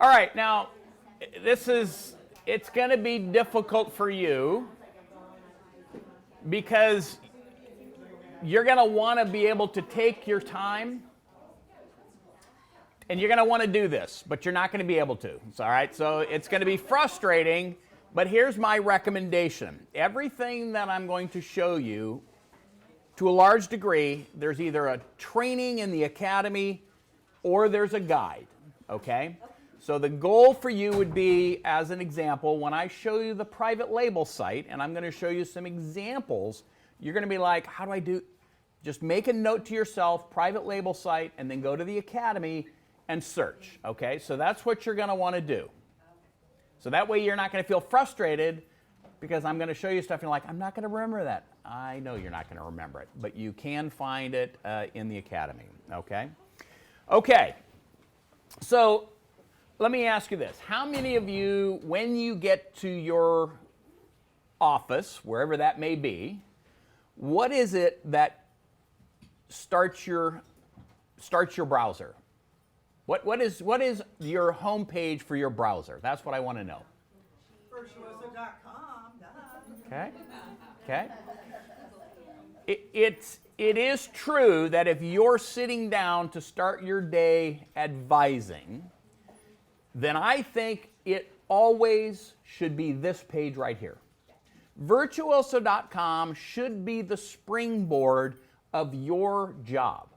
All right, now it's going to be difficult for you because you're going to want to be able to take your time and you're going to want to do this, but you're not going to be able to. All right, so it's going to be frustrating, but here's my recommendation. Everything that I'm going to show you, to a large degree, there's either a training in the academy or there's a guide, okay? So the goal for you would be, as an example, when I show you the private label site, and I'm going to show you some examples, you're going to be like, how do I do? Just make a note to yourself, private label site, and then go to the academy and search, okay? So that's what you're going to want to do. So that way you're not going to feel frustrated because I'm going to show you stuff and you're like, I'm not going to remember that. I know you're not going to remember it, but you can find it in the academy, okay? Okay, so let me ask you this. How many of you, when you get to your office, wherever that may be, what is it that starts your browser? What is your home page for your browser? That's what I want to know. Virtuoso.com. Okay. Okay. It is true that if you're sitting down to start your day advising, then I think it always should be this page right here. Virtuoso.com should be the springboard of your job,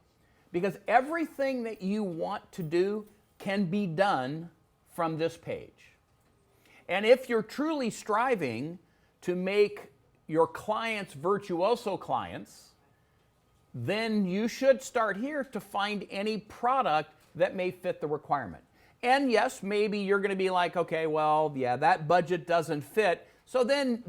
because everything that you want to do can be done from this page. And if you're truly striving to make your clients virtuoso clients, then you should start here to find any product that may fit the requirement. And yes, maybe you're going to be like, okay, well, yeah, that budget doesn't fit. So then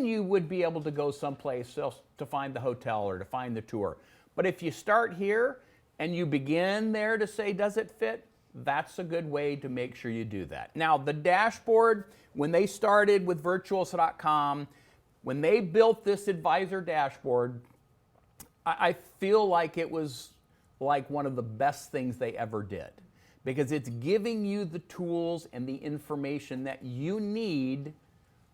you would be able to go someplace else to find the hotel or to find the tour. But if you start here and you begin there to say, does it fit? That's a good way to make sure you do that. Now, the dashboard, when they started with Virtuoso.com, when they built this advisor dashboard, I feel like it was like one of the best things they ever did, because it's giving you the tools and the information that you need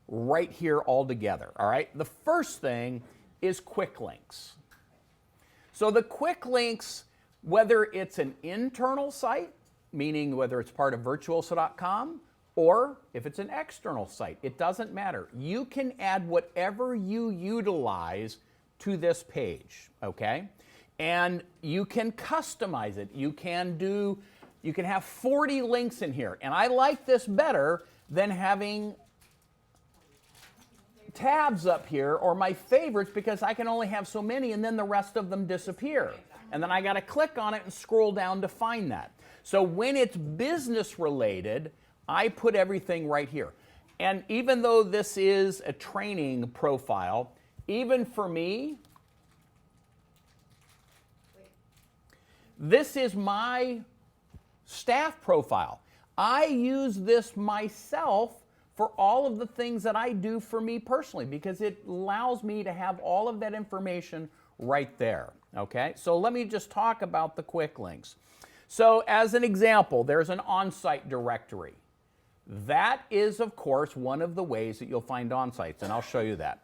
right here all together, all right? The first thing is quick links. So the quick links, whether it's an internal site, meaning whether it's part of Virtuoso.com, or if it's an external site, it doesn't matter. You can add whatever you utilize to this page, okay? And you can customize it. You can have 40 links in here. And I like this better than having tabs up here or my favorites, because I can only have so many and then the rest of them disappear. And then I got to click on it and scroll down to find that. So when it's business related, I put everything right here. And even though this is a training profile, even for me, this is my staff profile. I use this myself for all of the things that I do for me personally, because it allows me to have all of that information right there, okay? So let me just talk about the quick links. So as an example, there's an on-site directory. That is, of course, one of the ways that you'll find on-sites, and I'll show you that.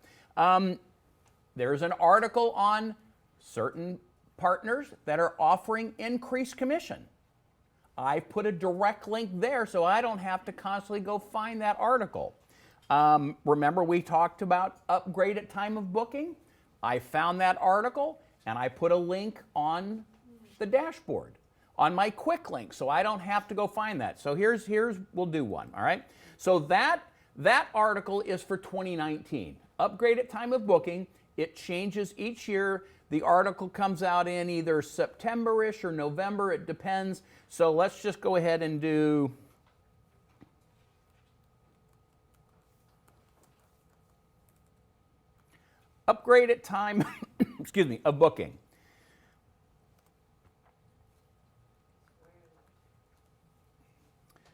There's an article on certain partners that are offering increased commission. I put a direct link there so I don't have to constantly go find that article. Remember we talked about upgrade at time of booking? I found that article and I put a link on the dashboard, on my quick link, so I don't have to go find that. So here's we'll do one, all right? So that article is for 2019. Upgrade at time of booking. It changes each year. The article comes out in either September-ish or November, it depends. So let's just go ahead and do upgrade at time, excuse me, of booking.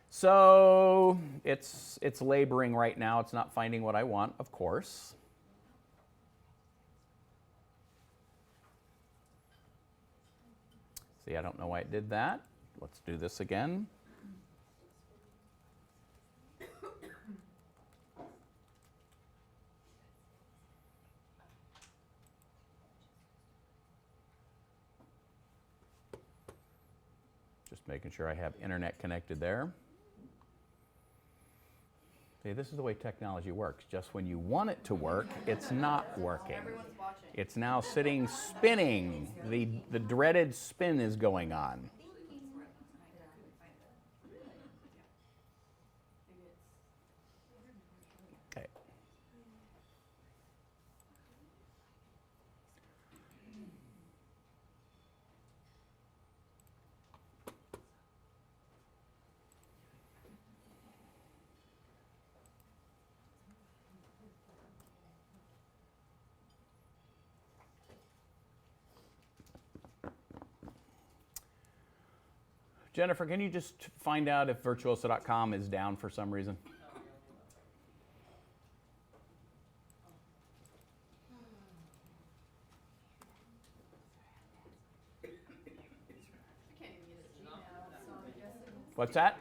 So it's laboring right now. It's not finding what I want, of course. See, I don't know why it did that. Let's do this again. Just making sure I have internet connected there. See, this is the way technology works. Just when you want it to work, it's not working. Everyone's watching. It's now sitting spinning. The dreaded spin is going on. Okay. Jennifer, can you just find out if virtuoso.com is down for some reason? What's that?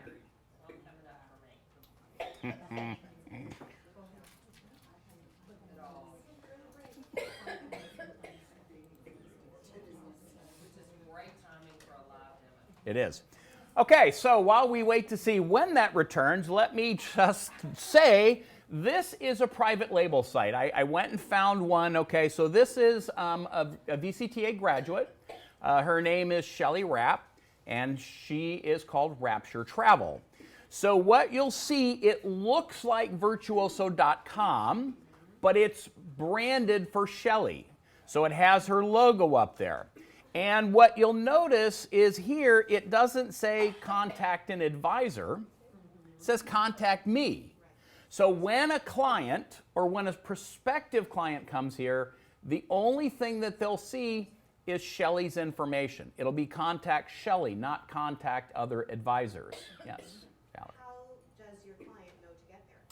It is. Okay, so while we wait to see when that returns, let me just say this is a private label site. I went and found one. Okay, so this is a VCTA graduate. Her name is Shelly Rapp, and she is called Rapture Travel. So what you'll see, it looks like virtuoso.com, but it's branded for Shelly. So it has her logo up there. And what you'll notice is here, it doesn't say contact an advisor, it says contact me. So when a client or when a prospective client comes here, the only thing that they'll see is Shelly's information. It'll be contact Shelly, not contact other advisors. Yes, Valerie. How does your client know to get there?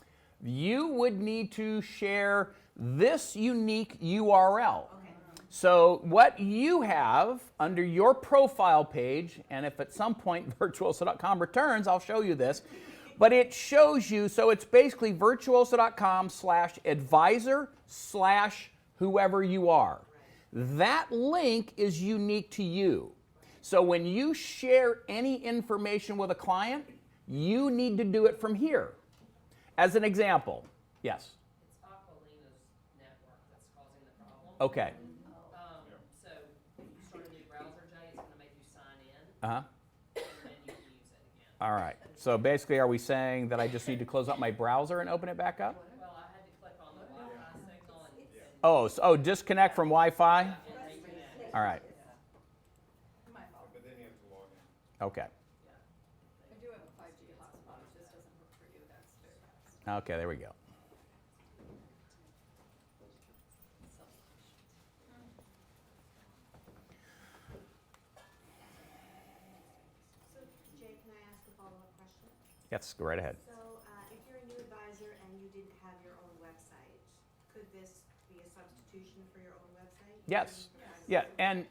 You would need to share this unique URL. So what you have under your profile page, and if at some point virtuoso.com returns, I'll show you this, but it shows you, so it's basically virtuoso.com/advisor/whoever you are. That link is unique to you. So when you share any information with a client, you need to do it from here. As an example, yes? It's Aquilina's network that's causing the problem. Okay. So if you start a new browser, Jay, it's going to make you sign in, Uh-huh. and then you can use it again. All right. So basically, are we saying that I just need to close up my browser and open it back up? Well, I had to click on the Wi-Fi signal and Oh, disconnect from Wi-Fi? reconnect. All right. My fault. But then you have to log in. Okay. I do have a 5G hotspot. It just doesn't work for you. That's very fast. Okay, there we go. So, Jay, can I ask a follow-up question? Yes, go right ahead. So, if you're a new advisor and you didn't have your own website, could this be a substitution for your own website? Yes. Yeah, and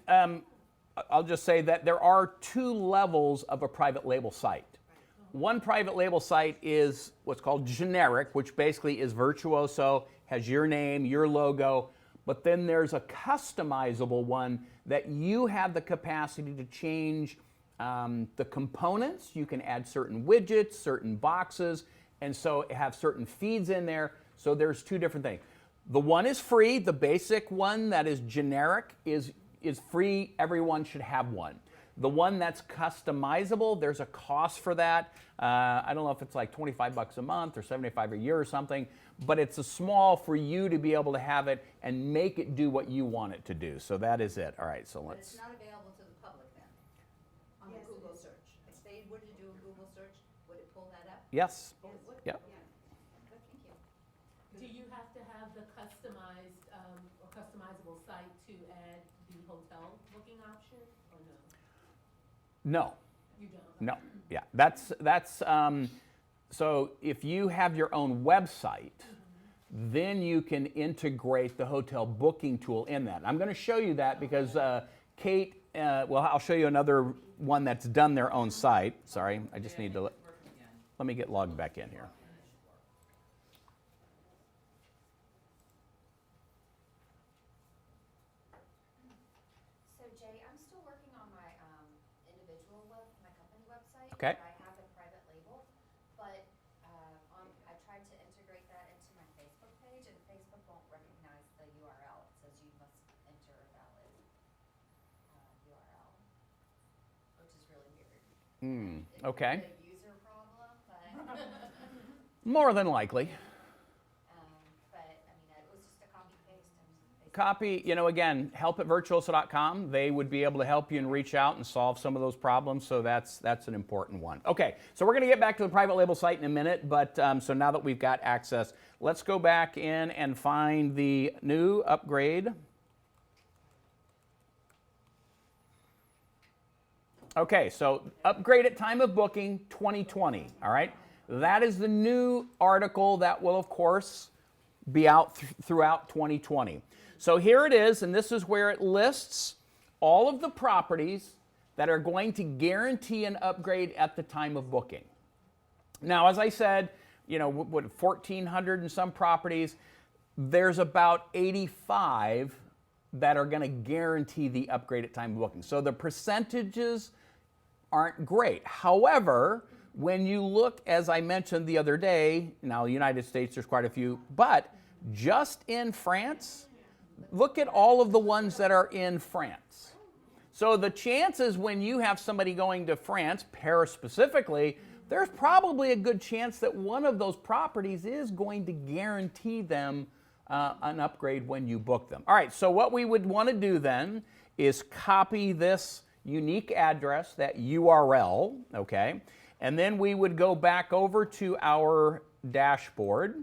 I'll just say that there are two levels of a private label site. One private label site is what's called generic, which basically is Virtuoso, has your name, your logo, but then there's a customizable one that you have the capacity to change the components. You can add certain widgets, certain boxes, and so have certain feeds in there. So there's two different things. The one is free. The basic one that is generic is free. Everyone should have one. The one that's customizable, there's a cost for that. I don't know if it's like $25 a month or $75 a year or something, but it's a small for you to be able to have it and make it do what you want it to do. So that is it. All right, so But let's. it's not available to the public then, on the Yes, it Google is. search. If they were to do a Google search, would it pull that up? Yes. Oh, it would? Yep. Good, thank you. Do you have to have the customized or customizable site to add the hotel booking option, or no? No. You don't? No, yeah, that's so if you have your own website, then you can integrate the hotel booking tool in that. I'm going to show you that because Kate, well, I'll show you another one that's done their own site. Sorry, I just need to let me get logged back in here. So Jay, I'm still working on my individual web, my company Okay. It's a user problem, but, More than likely. but, I mean, it was just a copy paste. Copy, again, help@virtuoso.com. They would be able to help you and reach out and solve some of those problems, so that's an important one. Okay, so we're going to get back to the private label site in a minute, but so now that we've got access, let's go back in and find the new upgrade. Okay, so upgrade at time of booking 2020, all right? That is the new article that will, of course, be out throughout 2020. So here it is, and this is where it lists all of the properties that are going to guarantee an upgrade at the time of booking. Now, as I said, 1,400 and some properties, there's about 85 that are going to guarantee the upgrade at time of booking. So the percentages aren't great. However, when you look, as I mentioned the other day, now the United States, there's quite a few, but just in France, look at all of the ones that are in France. So the chances when you have somebody going to France, Paris specifically, there's probably a good chance that one of those properties is going to guarantee them an upgrade when you book them. All right, so what we would want to do then is copy this unique address, that URL, okay? And then we would go back over to our dashboard,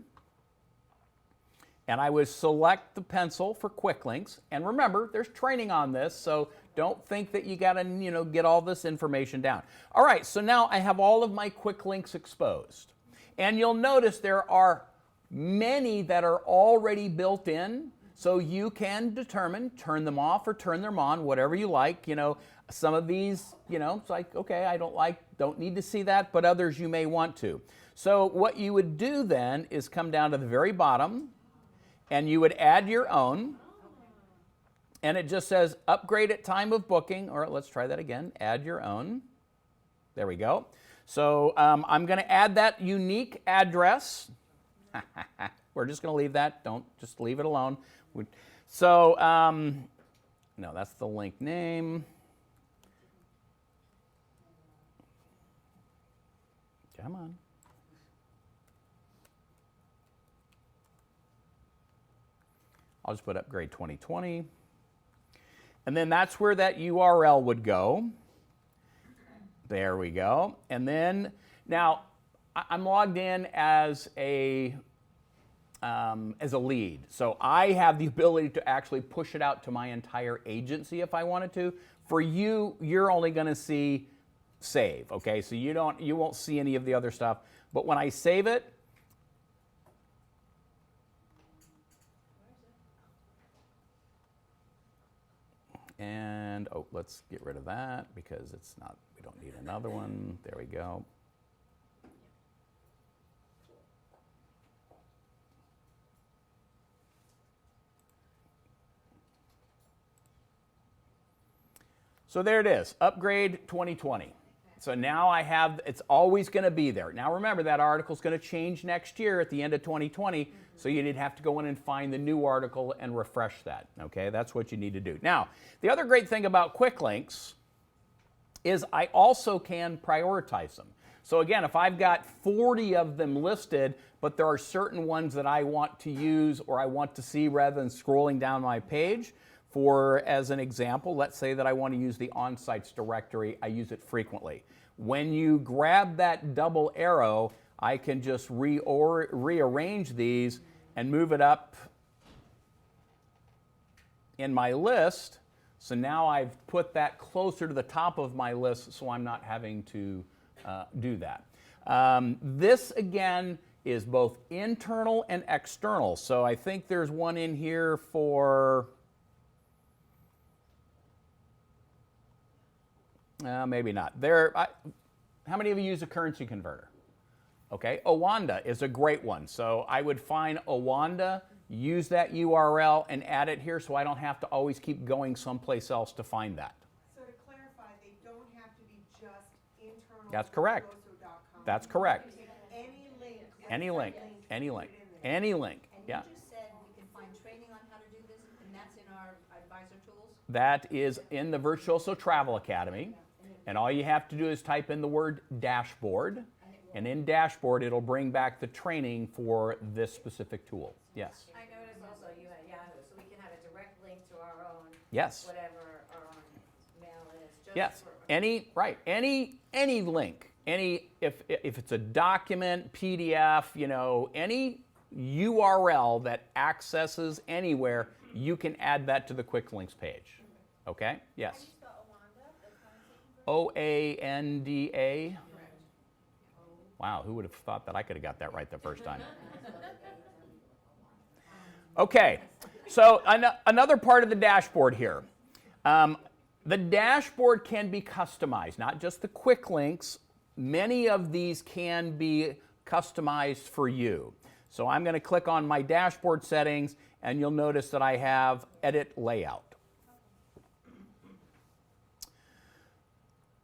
and I would select the pencil for quick links. And remember, there's training on this, so don't think that you gotta, get all this information down. All right, so now I have all of my quick links exposed. And you'll notice there are many that are already built in, so you can determine, turn them off or turn them on, whatever you like. Some of these, it's like, okay, I don't need to see that, but others you may want to. So what you would do then is come down to the very bottom, and you would add your own, and it just says upgrade at time of booking, or let's try that again, add your own. There we go. So I'm going to add that unique address. We're just going to leave that. Don't just leave it alone. So, no, that's the link name. Come on. I'll just put upgrade 2020. And then that's where that URL would go. There we go. And then, now, I'm logged in as a lead. So I have the ability to actually push it out to my entire agency if I wanted to. For you, you're only going to see save, okay? So you won't see any of the other stuff. But when I save it, and let's get rid of that because we don't need another one. There we go. So there it is, upgrade 2020. So now I have, it's always going to be there. Now remember, that article is going to change next year at the end of 2020, so you did have to go in and find the new article and refresh that, okay? That's what you need to do. Now, the other great thing about quick links is I also can prioritize them. So again, if I've got 40 of them listed, but there are certain ones that I want to use or I want to see rather than scrolling down my page, as an example, let's say that I want to use the on-sites directory. I use it frequently. When you grab that double arrow, I can just rearrange these and move it up in my list. So now I've put that closer to the top of my list, so I'm not having to do that. This, again, is both internal and external. So I think there's one in here for... maybe not. How many of you use a currency converter? Okay, Owanda is a great one. So I would find Owanda, use that URL, and add it here so I don't have to always keep going someplace else to find that. So to clarify, they don't have to be just internal. That's correct. That's correct. Any link. Any link. Any link. Any link. And Yeah. you just said we can find training on how to do this, and that's in our advisor tools? That is in the Virtuoso Travel Academy. And if And all you have to do is type in the word dashboard. And in dashboard, it'll bring back the training for this specific tool. Yes? I noticed also you at Yahoo, so we can have a direct link to our own, Yes. whatever our own mail is. Just Yes. for- Any link, if it's a document, PDF, any URL that accesses anywhere, you can add that to the quick links page. Okay? Yes. OANDA. Wow, who would have thought that I could have got that right the first time? Okay, so another part of the dashboard here. The dashboard can be customized, not just the quick links. Many of these can be customized for you. So I'm going to click on my dashboard settings, and you'll notice that I have edit layout.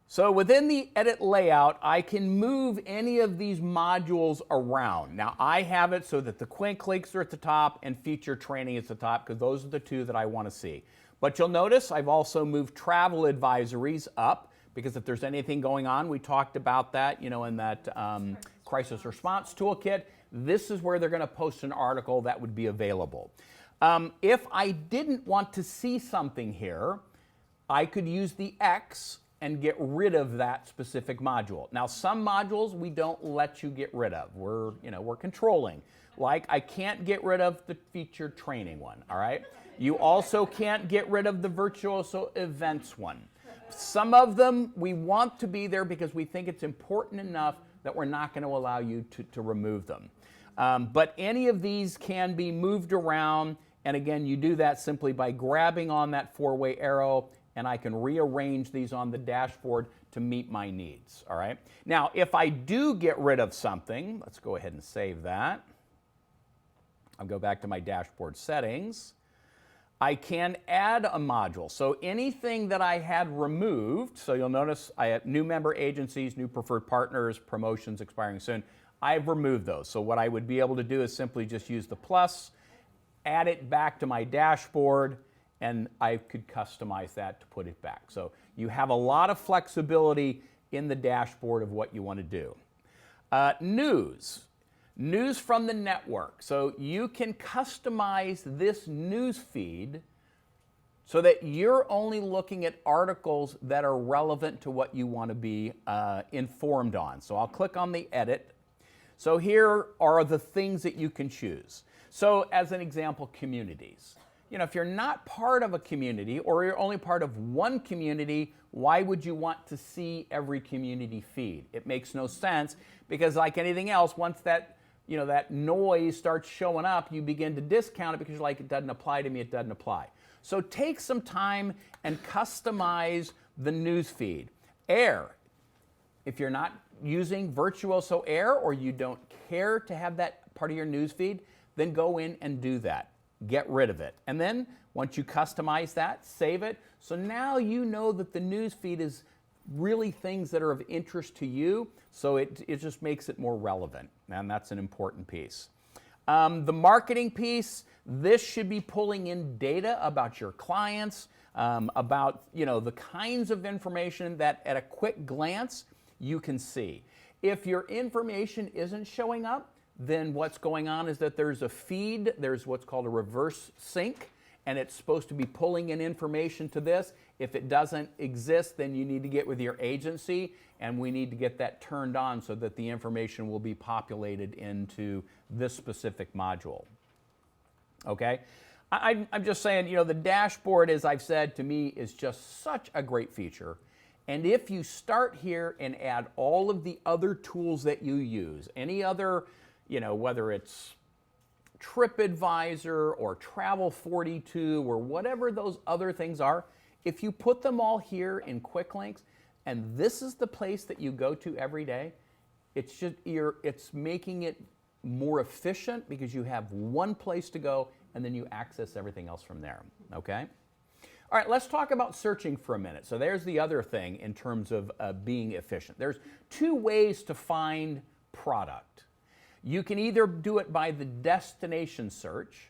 So within the edit layout, I can move any of these modules around. Now I have it so that the quick links are at the top and feature training is at the top because those are the two that I want to see. But you'll notice I've also moved travel advisories up because if there's anything going on, we talked about that, in that crisis response toolkit. This is where they're going to post an article that would be available. If I didn't want to see something here, I could use the X and get rid of that specific module. Now, some modules we don't let you get rid of. We're controlling. Like, I can't get rid of the featured training one, all right? You also can't get rid of the virtuoso events one. Some of them we want to be there because we think it's important enough that we're not going to allow you to remove them. But any of these can be moved around, and again, you do that simply by grabbing on that four-way arrow, and I can rearrange these on the dashboard to meet my needs, all right? Now, if I do get rid of something, let's go ahead and save that. I'll go back to my dashboard settings. I can add a module. So anything that I had removed, so you'll notice I have new member agencies, new preferred partners, promotions expiring soon. I've removed those. So what I would be able to do is simply just use the plus, add it back to my dashboard, and I could customize that to put it back. So you have a lot of flexibility in the dashboard of what you want to do. News from the network. So you can customize this news feed so that you're only looking at articles that are relevant to what you want to be informed on. So I'll click on the edit. So here are the things that you can choose. So as an example, communities. If you're not part of a community or you're only part of one community, why would you want to see every community feed? It makes no sense because like anything else, once that noise starts showing up, you begin to discount it because you're like, it doesn't apply to me, it doesn't apply. So take some time and customize the news feed. Air. If you're not using Virtuoso Air or you don't care to have that part of your news feed, then go in and do that. Get rid of it. And then once you customize that, save it. So now you know that the news feed is really things that are of interest to you. So it just makes it more relevant. And that's an important piece. The marketing piece, this should be pulling in data about your clients, about the kinds of information that at a quick glance you can see. If your information isn't showing up, then what's going on is that there's a feed, there's what's called a reverse sync, and it's supposed to be pulling in information to this. If it doesn't exist, then you need to get with your agency, and we need to get that turned on so that the information will be populated into this specific module. Okay? I'm just saying, the dashboard, as I've said, to me is just such a great feature. And if you start here and add all of the other tools that you use, any other, whether it's TripAdvisor or Travel42 or whatever those other things are, if you put them all here in quick links, and this is the place that you go to every day, it's making it more efficient because you have one place to go and then you access everything else from there, okay? All right, let's talk about searching for a minute. So there's the other thing in terms of being efficient. There's two ways to find product. You can either do it by the destination search,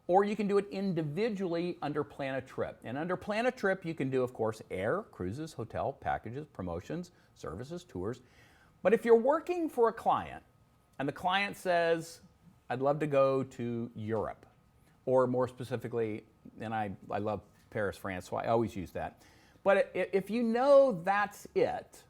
or you can do it individually under Plan a Trip. And under Plan a Trip, you can do, of course, air, cruises, hotel, packages, promotions, services, tours. But if you're working for a client and the client says, I'd love to go to Europe, or more specifically, and I love Paris, France, so I always use that. But if you know that's it,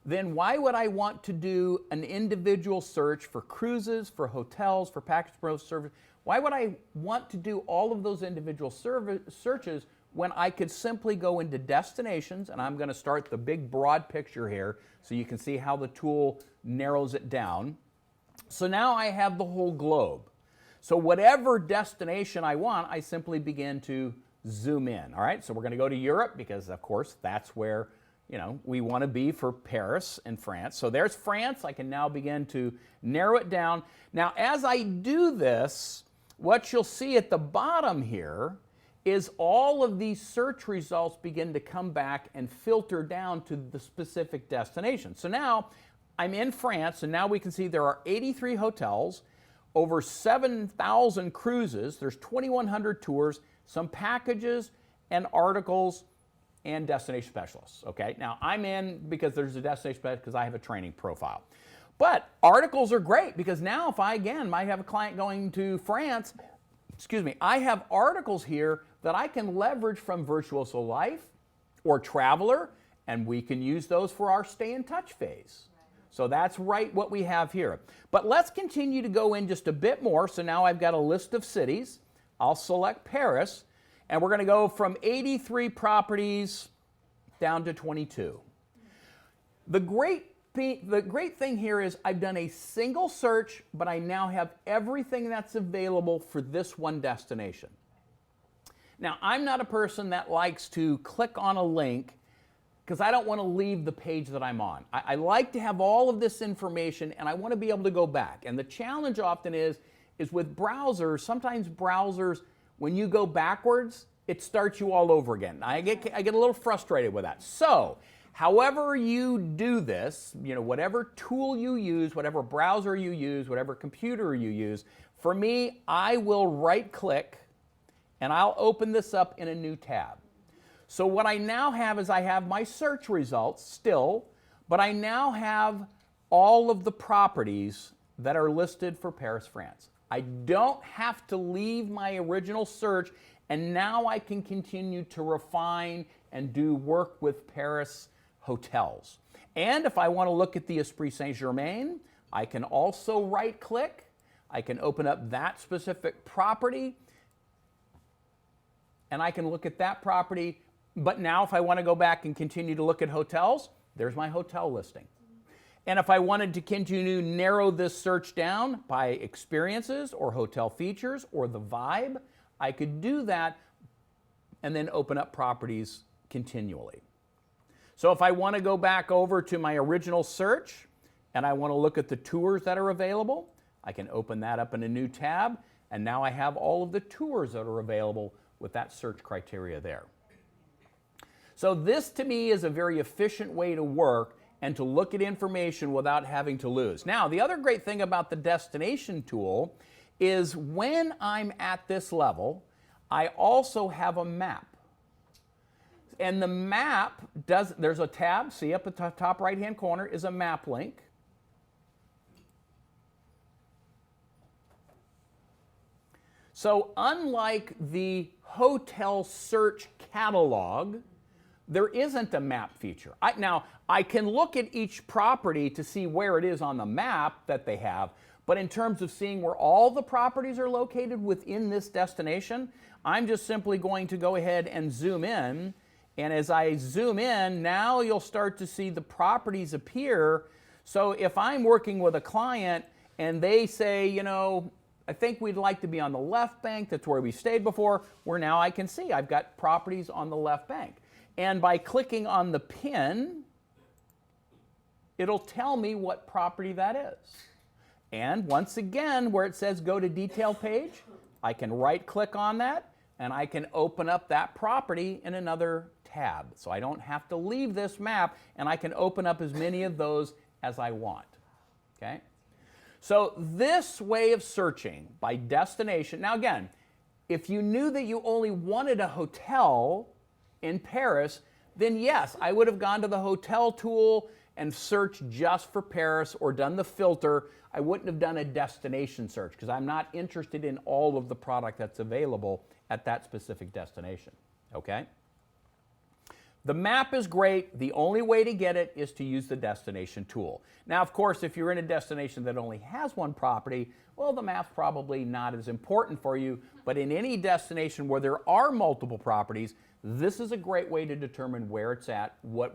then why would I want to do an individual search for cruises, for hotels, for package promotion service? Why would I want to do all of those individual searches when I could simply go into destinations, and I'm going to start the big broad picture here so you can see how the tool narrows it down. So now I have the whole globe. So whatever destination I want, I simply begin to zoom in. All right, so we're going to go to Europe because, of course, that's where we want to be for Paris and France. So there's France. I can now begin to narrow it down. Now, as I do this, what you'll see at the bottom here is all of these search results begin to come back and filter down to the specific destination. So now I'm in France, and now we can see there are 83 hotels, over 7,000 cruises, there's 2,100 tours, some packages and articles, and destination specialists. Okay, now I'm in because there's a destination specialist because I have a training profile. But articles are great because now if I, again, might have a client going to France, I have articles here that I can leverage from Virtuoso Life or Traveler, and we can use those for our stay in touch phase. So that's right what we have here. But let's continue to go in just a bit more. So now I've got a list of cities. I'll select Paris, and we're going to go from 83 properties down to 22. The great thing here is I've done a single search, but I now have everything that's available for this one destination. Now, I'm not a person that likes to click on a link because I don't want to leave the page that I'm on. I like to have all of this information, and I want to be able to go back. And the challenge often is with browsers, sometimes browsers, when you go backwards, it starts you all over again. I get a little frustrated with that. So, however you do this, whatever tool you use, whatever browser you use, whatever computer you use, for me, I will right-click, and I'll open this up in a new tab. So what I now have is I have my search results still, but I now have all of the properties that are listed for Paris, France. I don't have to leave my original search, and now I can continue to refine and do work with Paris hotels. And if I want to look at the Esprit Saint-Germain, I can also right-click. I can open up that specific property, and I can look at that property. But now if I want to go back and continue to look at hotels, there's my hotel listing. And if I wanted to continue to narrow this search down by experiences or hotel features or the vibe, I could do that and then open up properties continually. So if I want to go back over to my original search and I want to look at the tours that are available, I can open that up in a new tab, and now I have all of the tours that are available with that search criteria there. So this to me is a very efficient way to work and to look at information without having to lose. Now, the other great thing about the destination tool is when I'm at this level, I also have a map. And the map there's a tab, see up at the top right-hand corner is a map link. So unlike the hotel search catalog, there isn't a map feature. Now, I can look at each property to see where it is on the map that they have, but in terms of seeing where all the properties are located within this destination, I'm just simply going to go ahead and zoom in. And as I zoom in, now you'll start to see the properties appear. So if I'm working with a client and they say, I think we'd like to be on the left bank, that's where we stayed before, where now I can see I've got properties on the left bank. And by clicking on the pin, it'll tell me what property that is. And once again, where it says go to detail page, I can right-click on that, and I can open up that property in another tab. So I don't have to leave this map, and I can open up as many of those as I want. Okay? So this way of searching by destination, now again, If you knew that you only wanted a hotel in Paris, then yes, I would have gone to the hotel tool and searched just for Paris or done the filter. I wouldn't have done a destination search because I'm not interested in all of the product that's available at that specific destination, okay? The map is great. The only way to get it is to use the destination tool. Now, of course, if you're in a destination that only has one property, well, the map's probably not as important for you. But in any destination where there are multiple properties, this is a great way to determine where it's at, what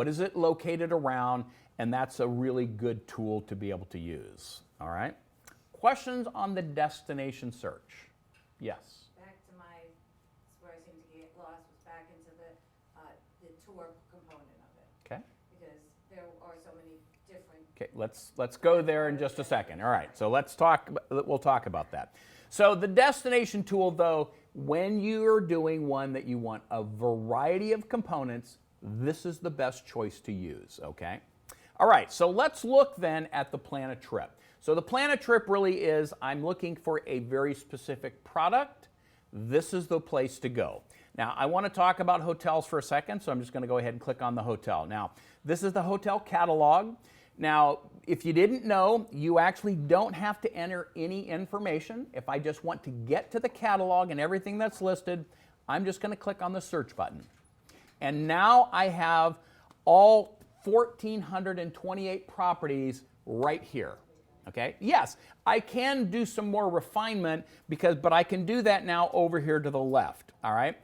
is it located around, and that's a really good tool to be able to use. All right? Questions on the destination search? Yes. Back to where I seem to get lost, was back into the tour component of it. Okay. Because there are so many different. Okay, let's go there in just a second. All right, so we'll talk about that. So the destination tool, though, when you're doing one that you want a variety of components, this is the best choice to use, okay? All right, so let's look then at the plan a trip. So the plan a trip really is, I'm looking for a very specific product. This is the place to go. Now, I want to talk about hotels for a second, so I'm just going to go ahead and click on the hotel. Now, this is the hotel catalog. Now, if you didn't know, you actually don't have to enter any information. If I just want to get to the catalog and everything that's listed, I'm just going to click on the search button. And now I have all 1,428 properties right here. Okay? Yes, I can do some more refinement but I can do that now over here to the left. All right?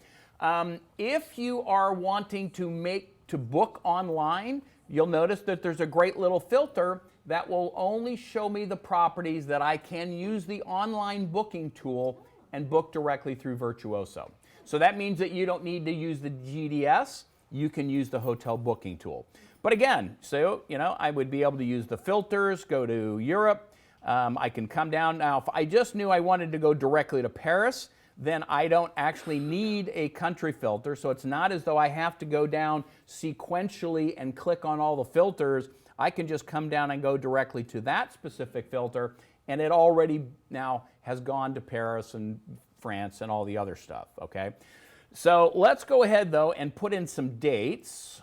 If you are wanting to book online, you'll notice that there's a great little filter that will only show me the properties that I can use the online booking tool and book directly through Virtuoso. So that means that you don't need to use the GDS, you can use the hotel booking tool. But again, so I would be able to use the filters, go to Europe, I can come down. Now, if I just knew I wanted to go directly to Paris, then I don't actually need a country filter. So it's not as though I have to go down sequentially and click on all the filters. I can just come down and go directly to that specific filter, and it already now has gone to Paris and France and all the other stuff, okay? So let's go ahead, though, and put in some dates.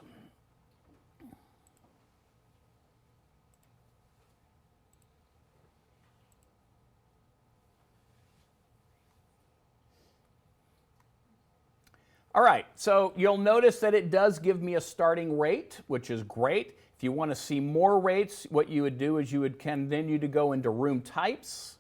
All right, so you'll notice that it does give me a starting rate, which is great. If you want to see more rates, what you would do is you would continue to go into room types,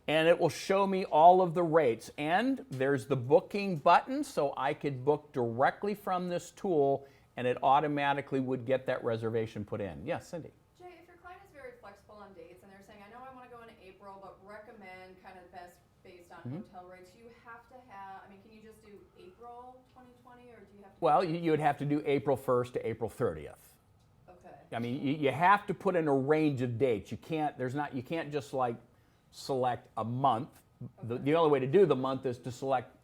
and it will show me all of the rates. And there's the booking button, so I could book directly from this tool, and it automatically would get that reservation put in. Yes, Cindy? Jay, if your client is very flexible on dates and they're saying, I know I want to go in April, but recommend kind of best based on hotel rates, you have to have, can you just do April 2020, or do you have to? Well, you would have to do April 1st to April 30th. Okay. You have to put in a range of dates. You can't just like select a month. Okay. The only way to do the month is to select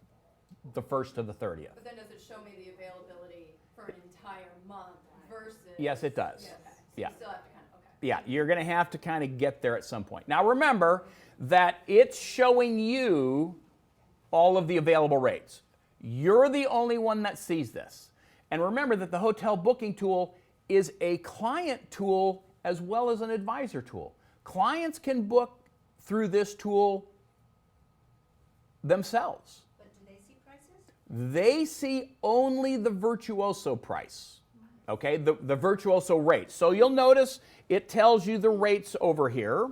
the 1st to the 30th. But then does it show me the availability for an entire month versus? Yes, it does. Yeah. Okay. So Yeah. You still have to kind of, okay. Yeah, you're going to have to kind of get there at some point. Now remember that it's showing you all of the available rates. You're the only one that sees this. And remember that the hotel booking tool is a client tool as well as an advisor tool. Clients can book through this tool themselves. But do they see prices? They see only the Virtuoso price, okay, the Virtuoso rate. So you'll notice it tells you the rates over here.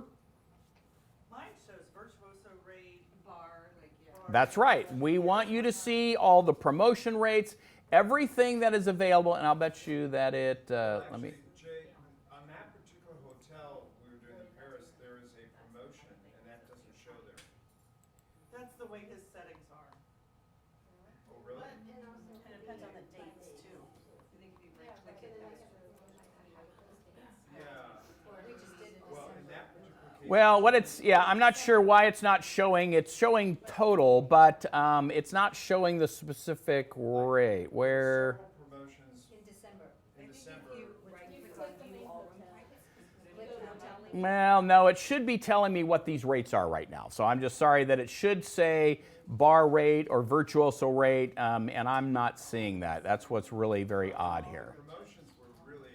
Mine shows Virtuoso rate, bar, That's right. We want you to see all the promotion rates, everything that is available, and I'll bet you that it, let me... Jay, on that particular hotel we were doing in Paris, there is a promotion, and that doesn't show there. That's the way his settings are. Oh, really? And it depends on the dates too. I think if you right-click it, Yeah. We just did it. Well, in that particular case. Well, I'm not sure why it's not showing. It's showing total, but it's not showing the specific rate. Where? Several promotions In December. in December. Right-click on view all room types, click hotel Well, no, it should be telling me what these rates are right now. So I'm just sorry that it should say bar rate or virtuoso rate, and I'm not seeing that. That's what's really very odd here. Promotions were really,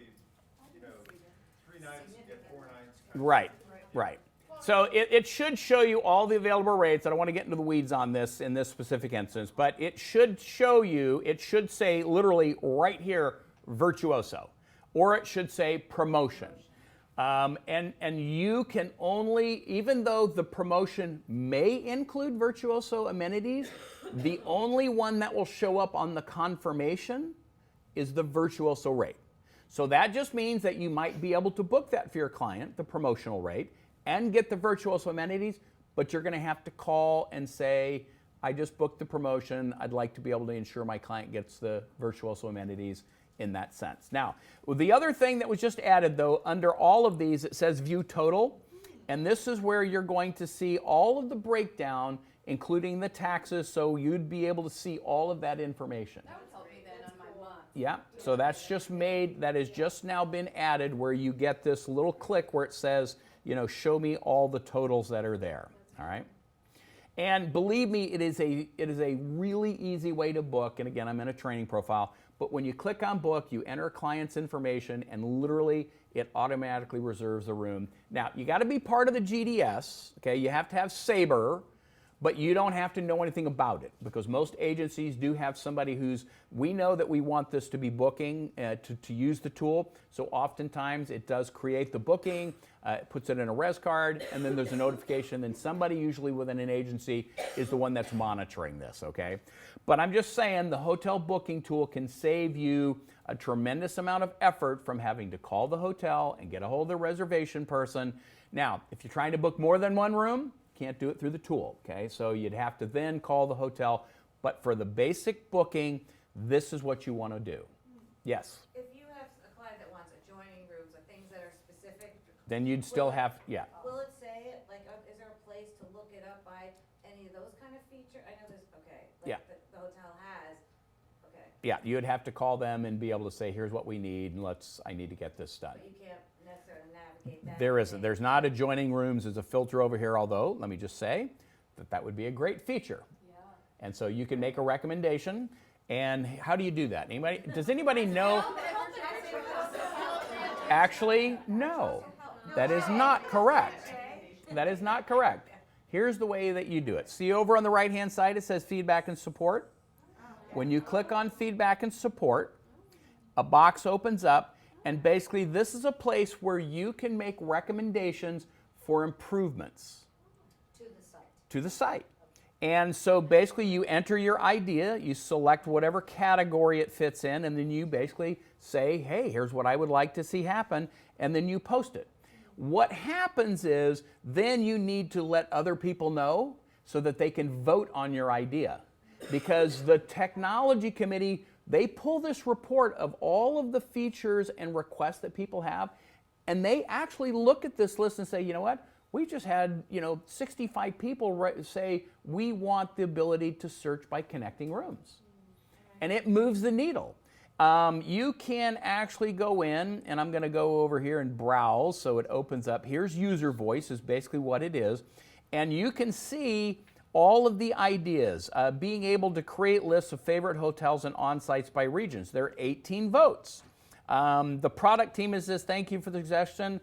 3 nights, you get 4 nights. kind of Right, thing. right. So it should show you all the available rates. I don't want to get into the weeds on this in this specific instance, but it should show you, it should say literally right here, virtuoso, or it should say promotion. And you can only, even though the promotion may include virtuoso amenities, the only one that will show up on the confirmation is the virtuoso rate. So that just means that you might be able to book that for your client, the promotional rate, and get the virtuoso amenities, but you're going to have to call and say, I just booked the promotion. I'd like to be able to ensure my client gets the virtuoso amenities in that sense. Now, the other thing that was just added, though, under all of these, it says view total, and this is where you're going to see all of the breakdown, including the taxes, so you'd be able to see all of that information. That would help me then on my month. Yeah, so that's just made, that has just now been added where you get this little click where it says, show me all the totals that are there, all right? And believe me, it is a really easy way to book, and again, I'm in a training profile, but when you click on book, you enter a client's information, and literally it automatically reserves the room. Now, you got to be part of the GDS, okay? You have to have SABRE, but you don't have to know anything about it, because most agencies do have somebody we know that we want this to be booking to use the tool, so oftentimes it does create the booking, it puts it in a res card, and then there's a notification, then somebody usually within an agency is the one that's monitoring this, okay? But I'm just saying the hotel booking tool can save you a tremendous amount of effort from having to call the hotel and get a hold of the reservation person. Now, if you're trying to book more than one room, can't do it through the tool, okay? So you'd have to then call the hotel, but for the basic booking, this is what you want to do. Yes? If you have a client that wants adjoining rooms or things that are specific. Then you'd still have, yeah. Will it say it, is there a place to look it up by any of those kind of features? I know there's, Yeah. the hotel has, Yeah, you'd have to call them and be able to say, here's what we need, and I need to get this done. but you can't necessarily navigate that. There isn't. There's not adjoining rooms. There's a filter over here, although, let me just say that would be a great feature. Yeah. And so you can make a recommendation. And how do you do that? Does anybody know? Actually, no. That is not correct. That is not correct. Here's the way that you do it. See over on the right-hand side, it says feedback and support. When you click on feedback and support, a box opens up, and basically this is a place where you can make recommendations for improvements to the site. And so basically you enter your idea, you select whatever category it fits in, and then you basically say, hey, here's what I would like to see happen, and then you post it. What happens is then you need to let other people know so that they can vote on your idea. Because the technology committee, they pull this report of all of the features and requests that people have, and they actually look at this list and say, you know what? We just had 65 people say we want the ability to search by connecting rooms. And it moves the needle. You can actually go in, and I'm going to go over here and browse so it opens up. Here's user voice is basically what it is. And you can see all of the ideas, being able to create lists of favorite hotels and on-sites by regions. There are 18 votes. The product team says, thank you for the suggestion.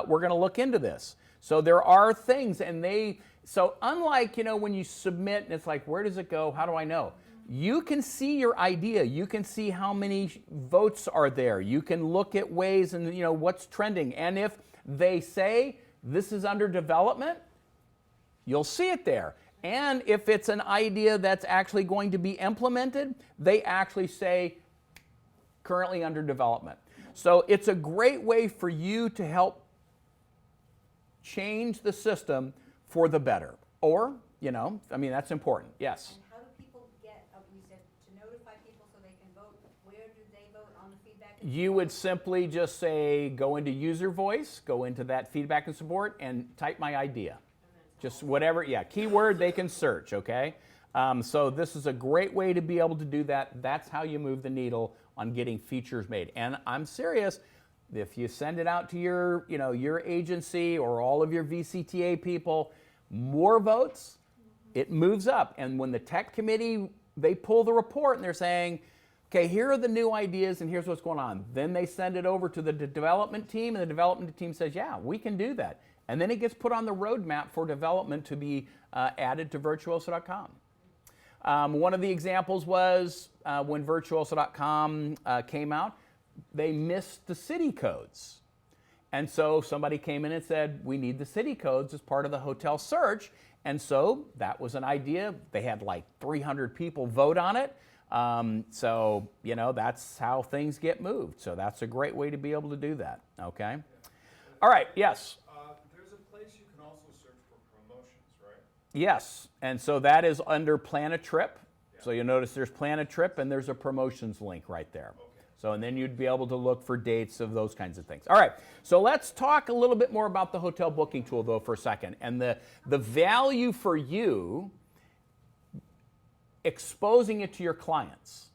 We're going to look into this. So there are things, and so unlike, when you submit and it's like, where does it go? How do I know? You can see your idea. You can see how many votes are there. You can look at ways and, what's trending. And if they say this is under development, you'll see it there. And if it's an idea that's actually going to be implemented, they actually say currently under development. So it's a great way for you to help change the system for the better. Or, that's important. Yes? And how do people get, you said to notify people so they can vote, where do they vote on the feedback? You would simply just say, go into user voice, go into that feedback and support, and type my idea. Just whatever, keyword they can search, okay? So this is a great way to be able to do that. That's how you move the needle on getting features made. And I'm serious, if you send it out to your, your agency or all of your VCTA people, more votes, it moves up. And when the tech committee, they pull the report and they're saying, okay, here are the new ideas and here's what's going on. Then they send it over to the development team, and the development team says, yeah, we can do that. And then it gets put on the roadmap for development to be added to virtuoso.com. One of the examples was when virtuoso.com came out, they missed the city codes. And so somebody came in and said, we need the city codes as part of the hotel search. And so that was an idea. They had like 300 people vote on it. So, that's how things get moved. So that's a great way to be able to do that. Okay. All right. Yes. There's a place you can also search for promotions, right? Yes. And so that is under Plan a Trip. Yeah. So you'll notice there's Plan a Trip and there's a promotions link right there. Okay. So, and then you'd be able to look for dates of those kinds of things. All right, so let's talk a little bit more about the hotel booking tool, though, for a second. And the value for you exposing it to your clients.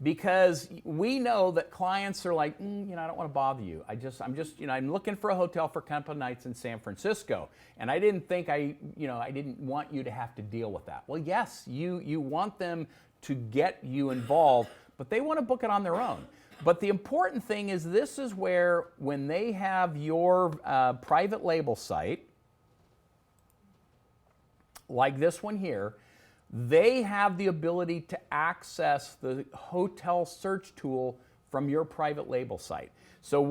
Because we know that clients are like, I don't want to bother you. I'm looking for a hotel for a couple of nights in San Francisco. And I didn't think I didn't want you to have to deal with that. Well, yes, you want them to get you involved, but they want to book it on their own. But the important thing is this is where when they have your private label site, like this one here, they have the ability to access the hotel search tool from your private label site. So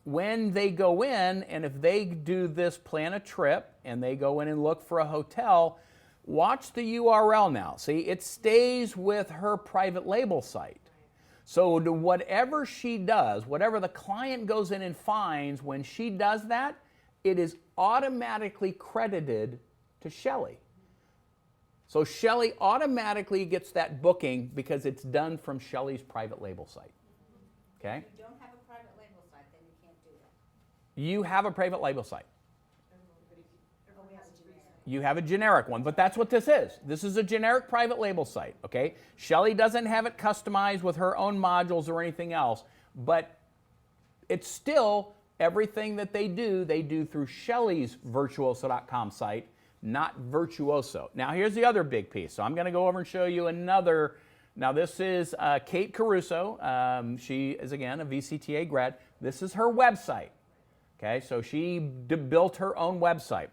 when they go in, and if they do this Plan a Trip, and they go in and look for a hotel, watch the URL now. See, it stays with her private label site. So whatever she does, whatever the client goes in and finds, when she does that, it is automatically credited to Shelley. So Shelley automatically gets that booking because it's done from Shelley's private label site. Okay? If you don't have a private label site, then you can't do that. You have a private label site. Everybody has a generic. You have a generic one, but that's what this is. This is a generic private label site, okay? Shelley doesn't have it customized with her own modules or anything else, but it's still everything that they do through Shelley's virtuoso.com site, not Virtuoso. Now, here's the other big piece. So I'm going to go over and show you another. Now, this is Kate Caruso. She is, again, a VCTA grad. This is her website. Okay, so she built her own website.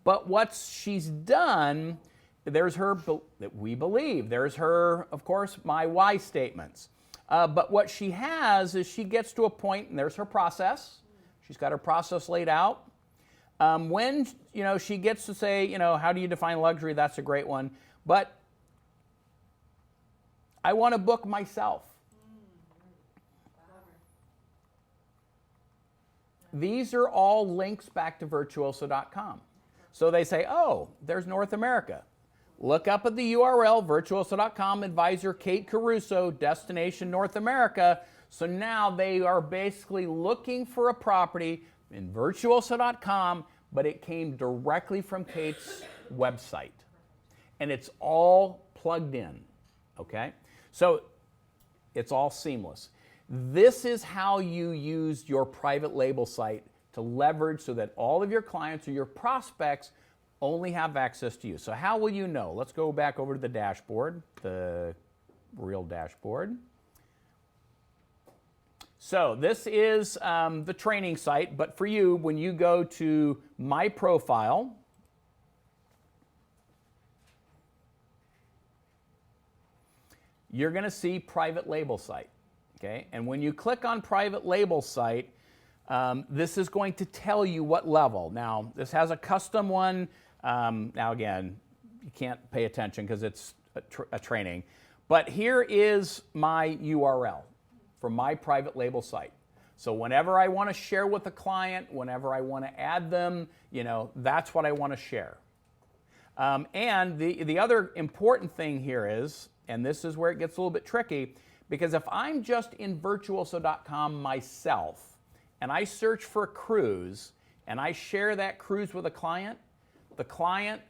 But what she's done, there's her, that we believe, there's her, of course, my why statements. But what she has is she gets to a point, and there's her process. She's got her process laid out. When, she gets to say, how do you define luxury? That's a great one. But I want to book myself. These are all links back to virtuoso.com. So they say, oh, there's North America. Look up at the URL, virtuoso.com, advisor Kate Caruso, destination North America. So now they are basically looking for a property in virtuoso.com, but it came directly from Kate's website. And it's all plugged in, okay? So it's all seamless. This is how you use your private label site to leverage so that all of your clients or your prospects only have access to you. So how will you know? Let's go back over to the dashboard, the real dashboard. So this is the training site, but for you, when you go to My Profile, you're going to see Private Label Site. Okay? And when you click on Private Label Site, this is going to tell you what level. Now, this has a custom one. Now, again, you can't pay attention because it's a training. But here is my URL for my private label site. So whenever I want to share with a client, whenever I want to add them, that's what I want to share. And the other important thing here is, and this is where it gets a little bit tricky, because if I'm just in virtuoso.com myself, and I search for a cruise, and I share that cruise with a client, the client,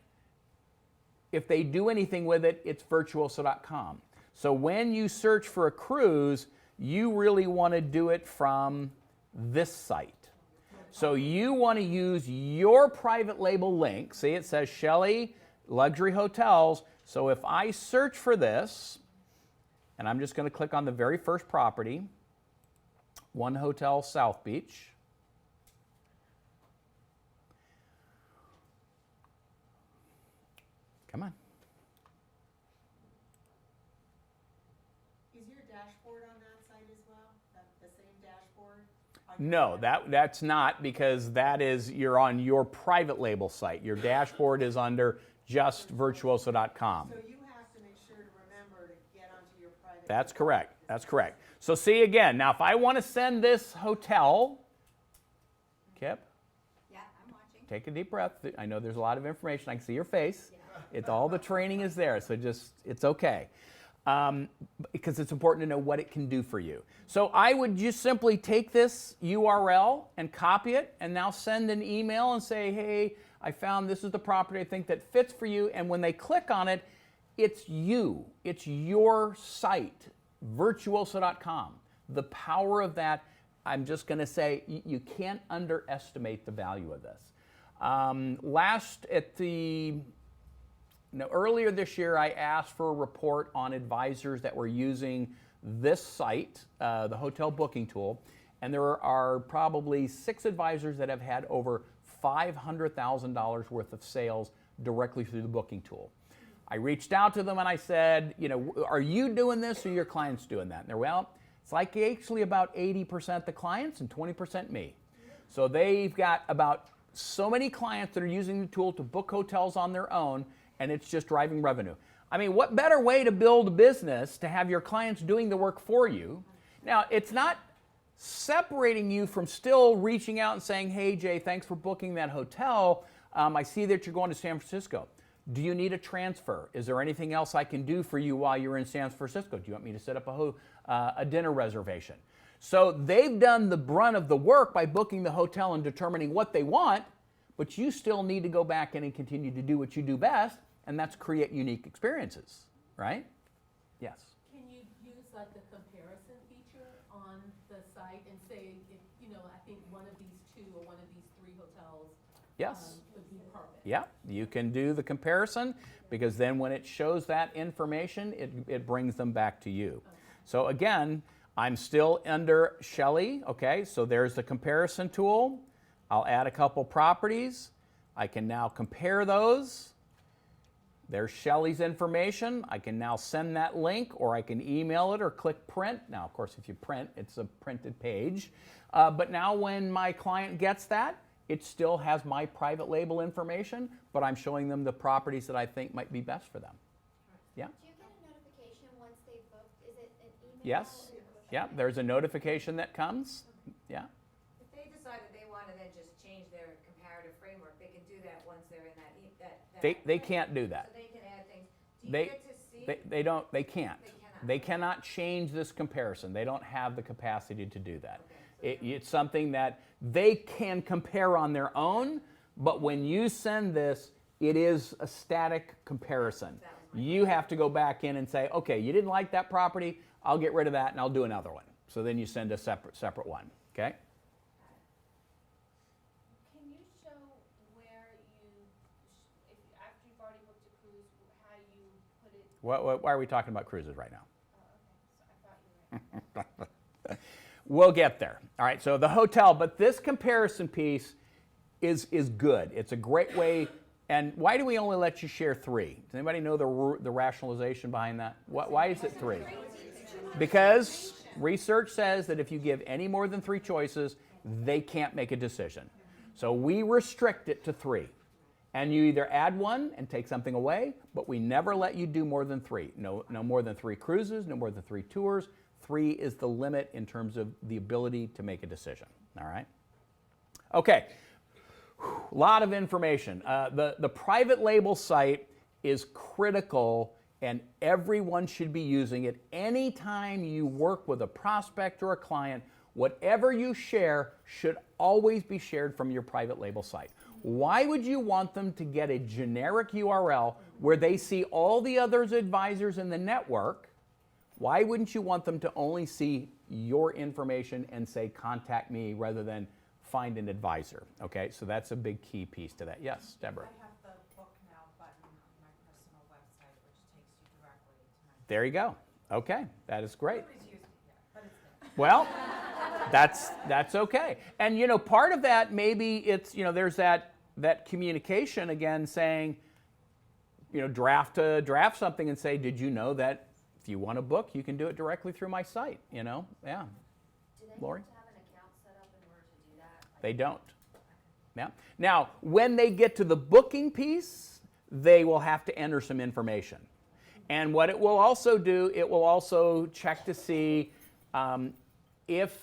if they do anything with it, it's virtuoso.com. So when you search for a cruise, you really want to do it from this site. So you want to use your private label link. See, it says Shelley Luxury Hotels. So if I search for this, and I'm just going to click on the very first property, 1 Hotel South Beach. Come on. Is your dashboard on that site as well? The same dashboard? No, that's not, because that is, you're on your private label site. Your dashboard is under just virtuoso.com. So you have to make sure to remember to get onto your private. That's correct. That's correct. So see again, now if I want to send this hotel, Kip, Yeah, I'm watching. take a deep breath. I know there's a lot of information. I can see your face. It's all the training is there, so just, it's okay. Because it's important to know what it can do for you. So I would just simply take this URL and copy it and now send an email and say, hey, I found this is the property I think that fits for you. And when they click on it, it's you. It's your site, virtuoso.com. The power of that, I'm just going to say, you can't underestimate the value of this. Earlier this year, I asked for a report on advisors that were using this site, the hotel booking tool, and there are probably 6 advisors that have had over $500,000 worth of sales directly through the booking tool. I reached out to them and I said, are you doing this or your clients doing that? And they're, well, it's like actually about 80% the clients and 20% me. So they've got about so many clients that are using the tool to book hotels on their own, and it's just driving revenue. I mean, what better way to build a business to have your clients doing the work for you? Now, it's not separating you from still reaching out and saying, hey, Jay, thanks for booking that hotel. I see that you're going to San Francisco. Do you need a transfer? Is there anything else I can do for you while you're in San Francisco? Do you want me to set up a dinner reservation? So they've done the brunt of the work by booking the hotel and determining what they want, but you still need to go back in and continue to do what you do best, and that's create unique experiences, right? Yes. Can you use like the comparison feature on the site and say, if, I think one of these 2 or one of these 3 hotels Yes. would be perfect? Yeah, you can do the comparison, because then when it shows that information, it brings them back to you. Okay. So again, I'm still under Shelley, okay? So there's the comparison tool. I'll add a couple properties. I can now compare those. There's Shelley's information. I can now send that link, or I can email it or click print. Now, of course, if you print, it's a printed page. But now when my client gets that, it still has my private label information, but I'm showing them the properties that I think might be best for them. Yeah? Do you get a notification once they booked? Is it an email? Yes. Yeah, there's a notification that comes. Yeah. If they decide that they want to then just change their comparative framework, they can do that once they're in that. They can't do that. So they can add things. Do you They, get to see? they don't, they can't. They cannot. They cannot change this comparison. They don't have the capacity to do that. Okay, so It's something that they can compare on their own, but when you send this, it is a static comparison. That was my You have to go back in and say, okay, you didn't like that property, I'll get rid of that and I'll do another one. So then you send a separate one, okay? Can you show where if after you've already booked a cruise, how you put it? Why are we talking about cruises right now? Oh, okay, so I thought you were. We'll get there. All right, so the hotel, but this comparison piece is good. It's a great way. And why do we only let you share 3? Does anybody know the rationalization behind that? Why is it 3? Because research says that if you give any more than 3 choices, they can't make a decision. So we restrict it to 3. And you either add one and take something away, but we never let you do more than 3. No more than 3 cruises, no more than 3 tours. 3 is the limit in terms of the ability to make a decision. All right? Okay. A lot of information. The private label site is critical, and everyone should be using it. Anytime you work with a prospect or a client, whatever you share should always be shared from your private label site. Why would you want them to get a generic URL where they see all the other advisors in the network? Why wouldn't you want them to only see your information and say, contact me rather than find an advisor. Okay, so that's a big key piece to that. Yes, Deborah. I have the book now button on my personal website, which takes you directly to my. There you go. Okay, that is great. Nobody's used it yet, but it's there. Well, that's okay. And you know, part of that maybe it's, you know, there's that communication again saying, you know, draft something and say, did you know that if you want a book, you can do it directly through my site, you know? Yeah. Do they Lori? have to have an account set up in order to do that? Like, They don't. Yeah. Now, when they get to the booking piece, they will have to enter some information. And what it will also do, it will also check to see if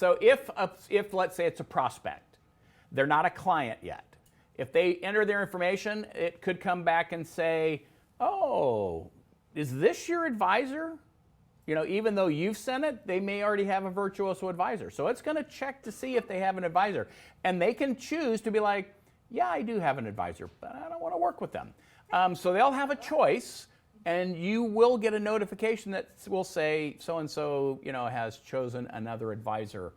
let's say it's a prospect, they're not a client yet. If they enter their information, it could come back and say, oh, is this your advisor? You know, even though you've sent it, they may already have a virtuoso advisor. So it's going to check to see if they have an advisor. And they can choose to be like, yeah, I do have an advisor, but I don't want to work with them. So they'll have a choice, and you will get a notification that will say so-and-so, you know, has chosen another advisor.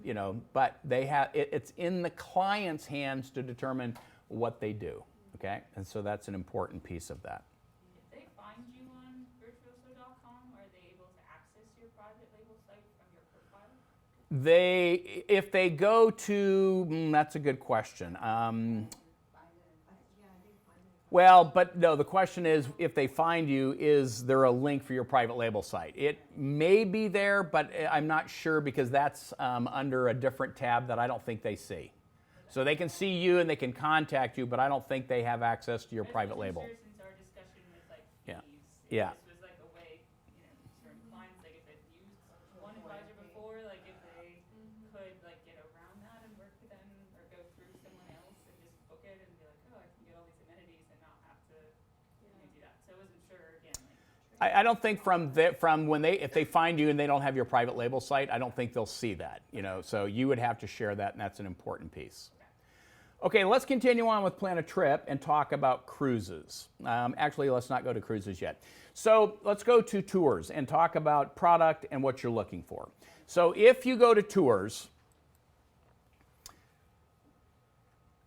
You know, but they have it's in the client's hands to determine what they do. Okay, and so that's an important piece of that. If they find you on virtuoso.com, are they able to access your private label site from your profile? If they go to, that's a good question. Well, but no, the question is, if they find you, is there a link for your private label site? It may be there, but I'm not sure because that's under a different tab that I don't think they see. So they can see you and they can contact you, but I don't think they have access to your private label. Sure, since our discussion with like Yeah. fees, Yeah. this was like a way, you know, certain clients, like if they've used one advisor before, like if they could like get around that and work with them or go through someone else and just book it and be like, oh, I can get all these amenities and not have to you know, do that. So I wasn't sure again. Like, I don't think from when if they find you and they don't have your private label site, I don't think they'll see that. You know, so you would have to share that, and that's an important piece. Okay, let's continue on with Plan a Trip and talk about cruises. Actually, let's not go to cruises yet. So let's go to tours and talk about product and what you're looking for. So if you go to tours,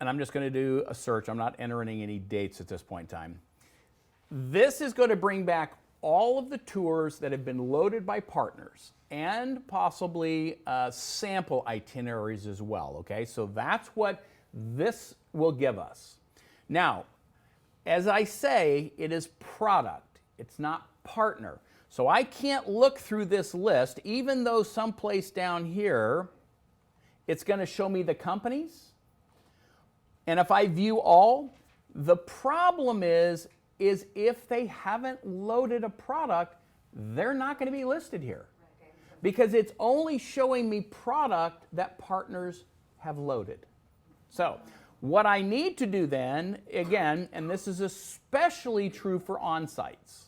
and I'm just going to do a search. I'm not entering any dates at this point in time. This is going to bring back all of the tours that have been loaded by partners and possibly sample itineraries as well. Okay, so that's what this will give us. Now, as I say, it is product. It's not partner. So I can't look through this list, even though someplace down here, it's going to show me the companies. And if I view all, the problem is if they haven't loaded a product, they're not going to be listed here. Because it's only showing me product that partners have loaded. So what I need to do then, again, and this is especially true for on-sites,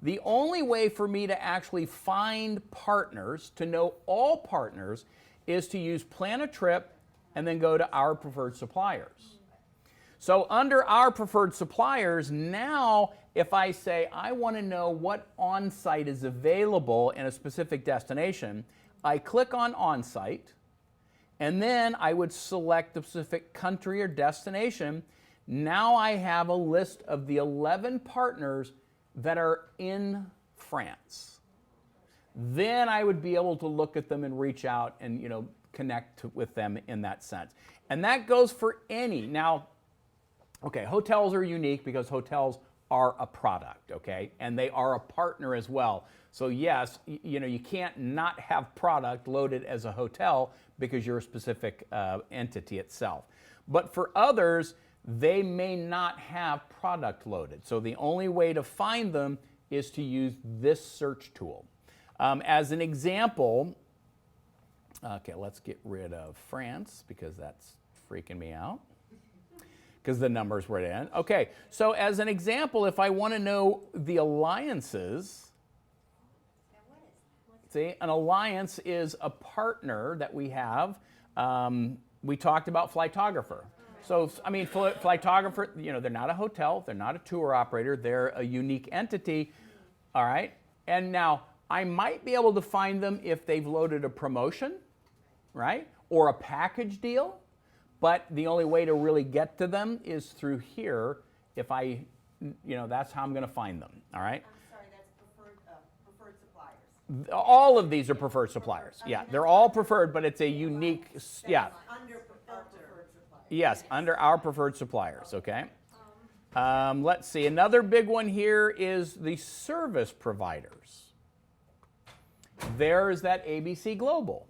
the only way for me to actually find partners, to know all partners, is to use Plan a Trip and then go to Our Preferred Suppliers. So under Our Preferred Suppliers, now if I say I want to know what on-site is available in a specific destination, I click on on-site, and then I would select the specific country or destination. Now I have a list of the 11 partners that are in France. Then I would be able to look at them and reach out and, you know, connect with them in that sense. And that goes for any. Now, okay, hotels are unique because hotels are a product, okay? And they are a partner as well. So yes, you know, you can't not have product loaded as a hotel because you're a specific entity itself. But for others, they may not have product loaded. So the only way to find them is to use this search tool. As an example, okay, let's get rid of France because that's freaking me out because the numbers were in. Okay, so as an example, if I want to know the alliances, see, an alliance is a partner that we have. We talked about Flightographer. So, I mean, Flightographer, you know, they're not a hotel, they're not a tour operator, they're a unique entity, all right? And now, I might be able to find them if they've loaded a promotion, right? Or a package deal. But the only way to really get to them is through here. If I, that's how I'm going to find them, all right? I'm sorry, that's preferred suppliers. All of these are preferred suppliers. Yeah, they're all preferred, but it's a unique, yeah. Under our preferred suppliers. Yes, under our preferred suppliers, okay? Let's see, another big one here is the service providers. There is that ABC Global,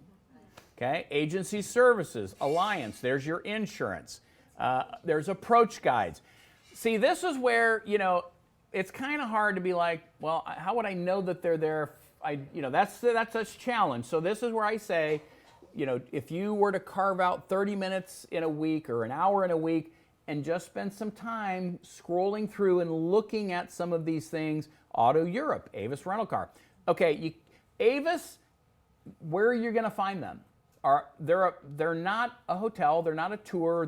okay? Agency Services, Alliance, there's your insurance. There's approach guides. See, this is where, it's kind of hard to be like, well, how would I know that they're there? That's a challenge. So this is where I say, if you were to carve out 30 minutes in a week or an hour in a week and just spend some time scrolling through and looking at some of these things, Auto Europe, Avis Rental Car. Okay, Avis, where are you going to find them? They're not a hotel, they're not a tour,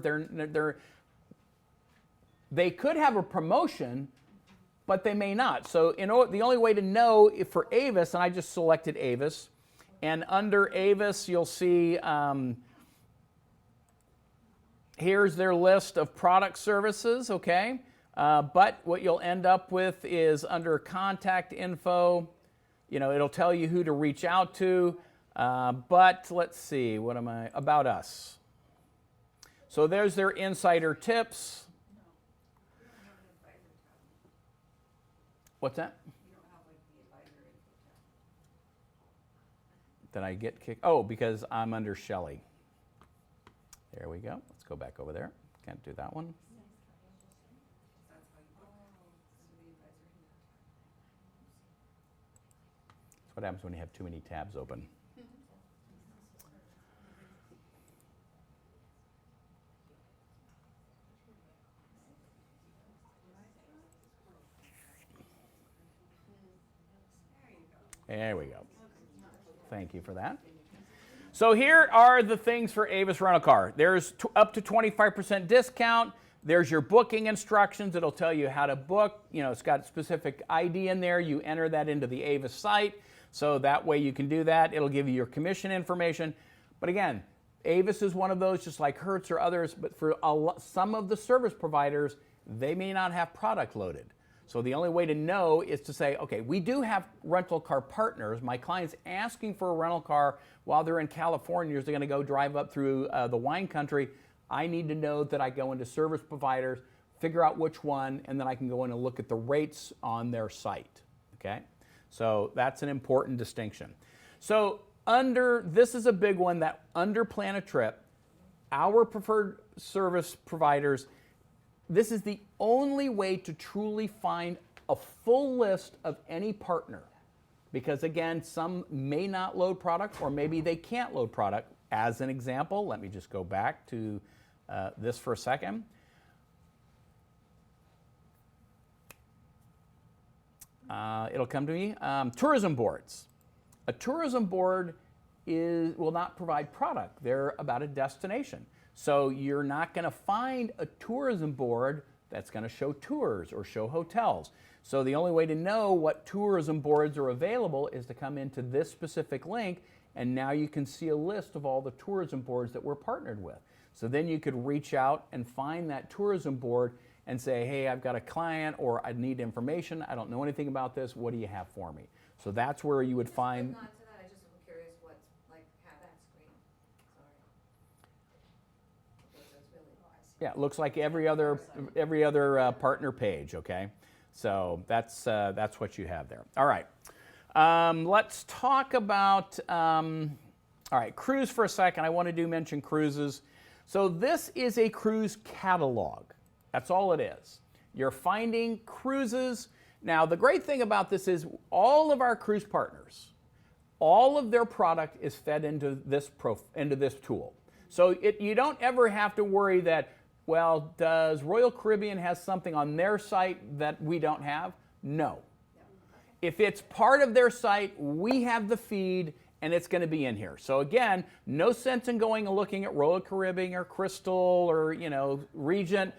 they could have a promotion, but they may not. So the only way to know if for Avis, and I just selected Avis, and under Avis you'll see here's their list of product services, okay? But what you'll end up with is under contact info, it'll tell you who to reach out to, but let's see, about us. So there's their insider tips. What's that? Did I get kicked? Oh, because I'm under Shelley. There we go. Let's go back over there. Can't do that one. That's what happens when you have too many tabs open. There we go. Thank you for that. So here are the things for Avis Rental Car. There's up to 25% discount. There's your booking instructions. It'll tell you how to book. It's got specific ID in there. You enter that into the Avis site. So that way you can do that. It'll give you your commission information. But again, Avis is one of those, just like Hertz or others. But for some of the service providers, they may not have product loaded. So the only way to know is to say, okay, we do have rental car partners. My client's asking for a rental car while they're in California. They're going to go drive up through the wine country. I need to know that I go into service providers, figure out which one, and then I can go in and look at the rates on their site, okay? So that's an important distinction. So this is a big one, that under plan a trip, our preferred service providers, this is the only way to truly find a full list of any partner. Because again, some may not load product, or maybe they can't load product. As an example, let me just go back to this for a second. It'll come to me. Tourism boards. A tourism board will not provide product. They're about a destination. So you're not going to find a tourism board that's going to show tours or show hotels. So the only way to know what tourism boards are available is to come into this specific link, and now you can see a list of all the tourism boards that we're partnered with. So then you could reach out and find that tourism board and say, hey, I've got a client, or I need information. I don't know anything about this. What do you have for me? So that's where you would find. On to that, I just am curious what's how that screen. Sorry. That's really nice. Yeah, it looks like every other partner page. Okay, so that's what you have there. All right, let's talk about all right, cruise for a second. I want to mention cruises. So this is a cruise catalog. That's all it is. You're finding cruises. Now, the great thing about this is all of our cruise partners, all of their product is fed into this tool. So you don't ever have to worry that, well, does Royal Caribbean has something on their site that we don't have? No. If it's part of their site, we have the feed, and it's going to be in here. So again, no sense in going and looking at Royal Caribbean or Crystal or Regent.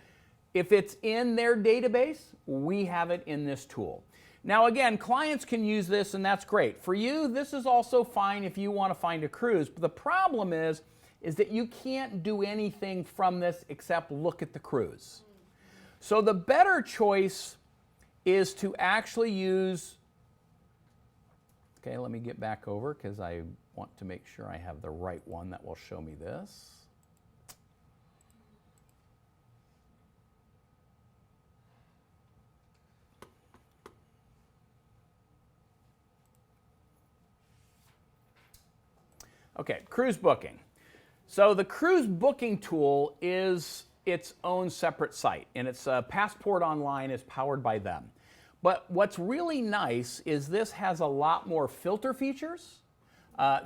If it's in their database, we have it in this tool. Now again, clients can use this and that's great. For you, this is also fine if you want to find a cruise. But the problem is that you can't do anything from this except look at the cruise. So the better choice is to actually use, okay, let me get back over because I want to make sure I have the right one that will show me this. Okay, cruise booking. So the cruise booking tool is its own separate site, and it's Passport Online is powered by them. But what's really nice is this has a lot more filter features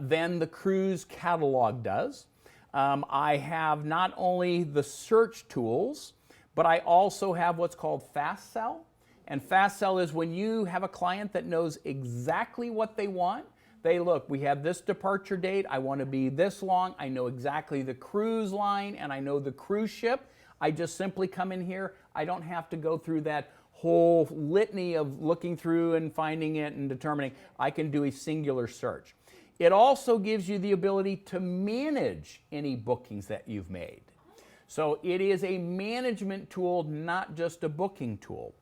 than the cruise catalog does. I have not only the search tools, but I also have what's called Fast Sell. And Fast Sell is when you have a client that knows exactly what they want. They look, we have this departure date, I want to be this long, I know exactly the cruise line and I know the cruise ship. I just simply come in here, I don't have to go through that whole litany of looking through and finding it and determining. I can do a singular search. It also gives you the ability to manage any bookings that you've made. So it is a management tool, not just a booking tool.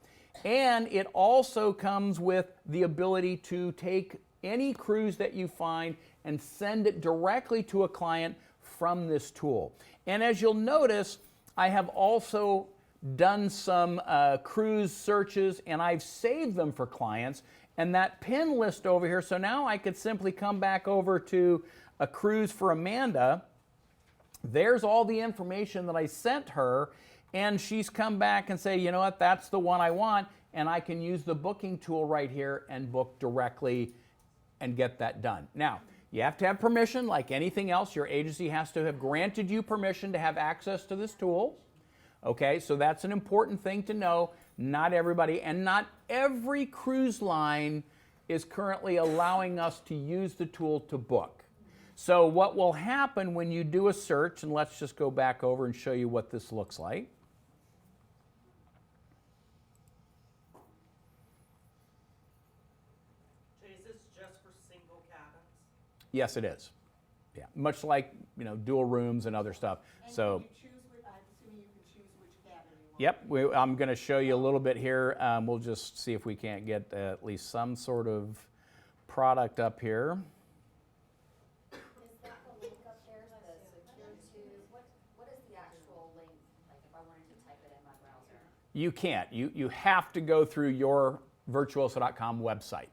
And it also comes with the ability to take any cruise that you find and send it directly to a client from this tool. And as you'll notice, I have also done some cruise searches and I've saved them for clients, and that pin list over here, so now I could simply come back over to a cruise for Amanda. There's all the information that I sent her, and she's come back and say, you know what, that's the one I want, and I can use the booking tool right here and book directly and get that done. Now, you have to have permission. Like anything else, your agency has to have granted you permission to have access to this tool. Okay, so that's an important thing to know. Not everybody and not every cruise line is currently allowing us to use the tool to book. So what will happen when you do a search, and let's just go back over and show you what this looks like. Yes, it is. Yeah, much like, you know, dual rooms and other stuff. And so, can you choose which, I'm assuming you can choose which cabin you want. yep, I'm going to show you a little bit here. We'll just see if we can't get at least some sort of product up here. Is that the link up there, the secure to, what is the actual link, like if I wanted to type it in my browser? You can't. You have to go through your virtuoso.com website.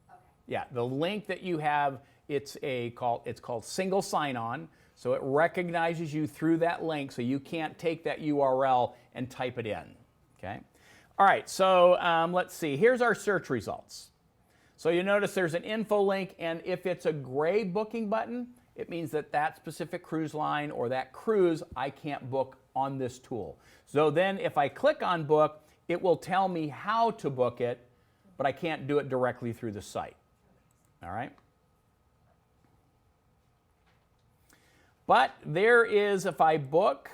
Okay. Yeah, the link that you have, it's called single sign-on, so it recognizes you through that link, so you can't take that URL and type it in, okay? All right, so let's see. Here's our search results. So you notice there's an info link, and if it's a gray booking button, it means that that specific cruise line or that cruise I can't book on this tool. So then if I click on book, it will tell me how to book it, but I can't do it directly through the site, all right? But there is, if I book,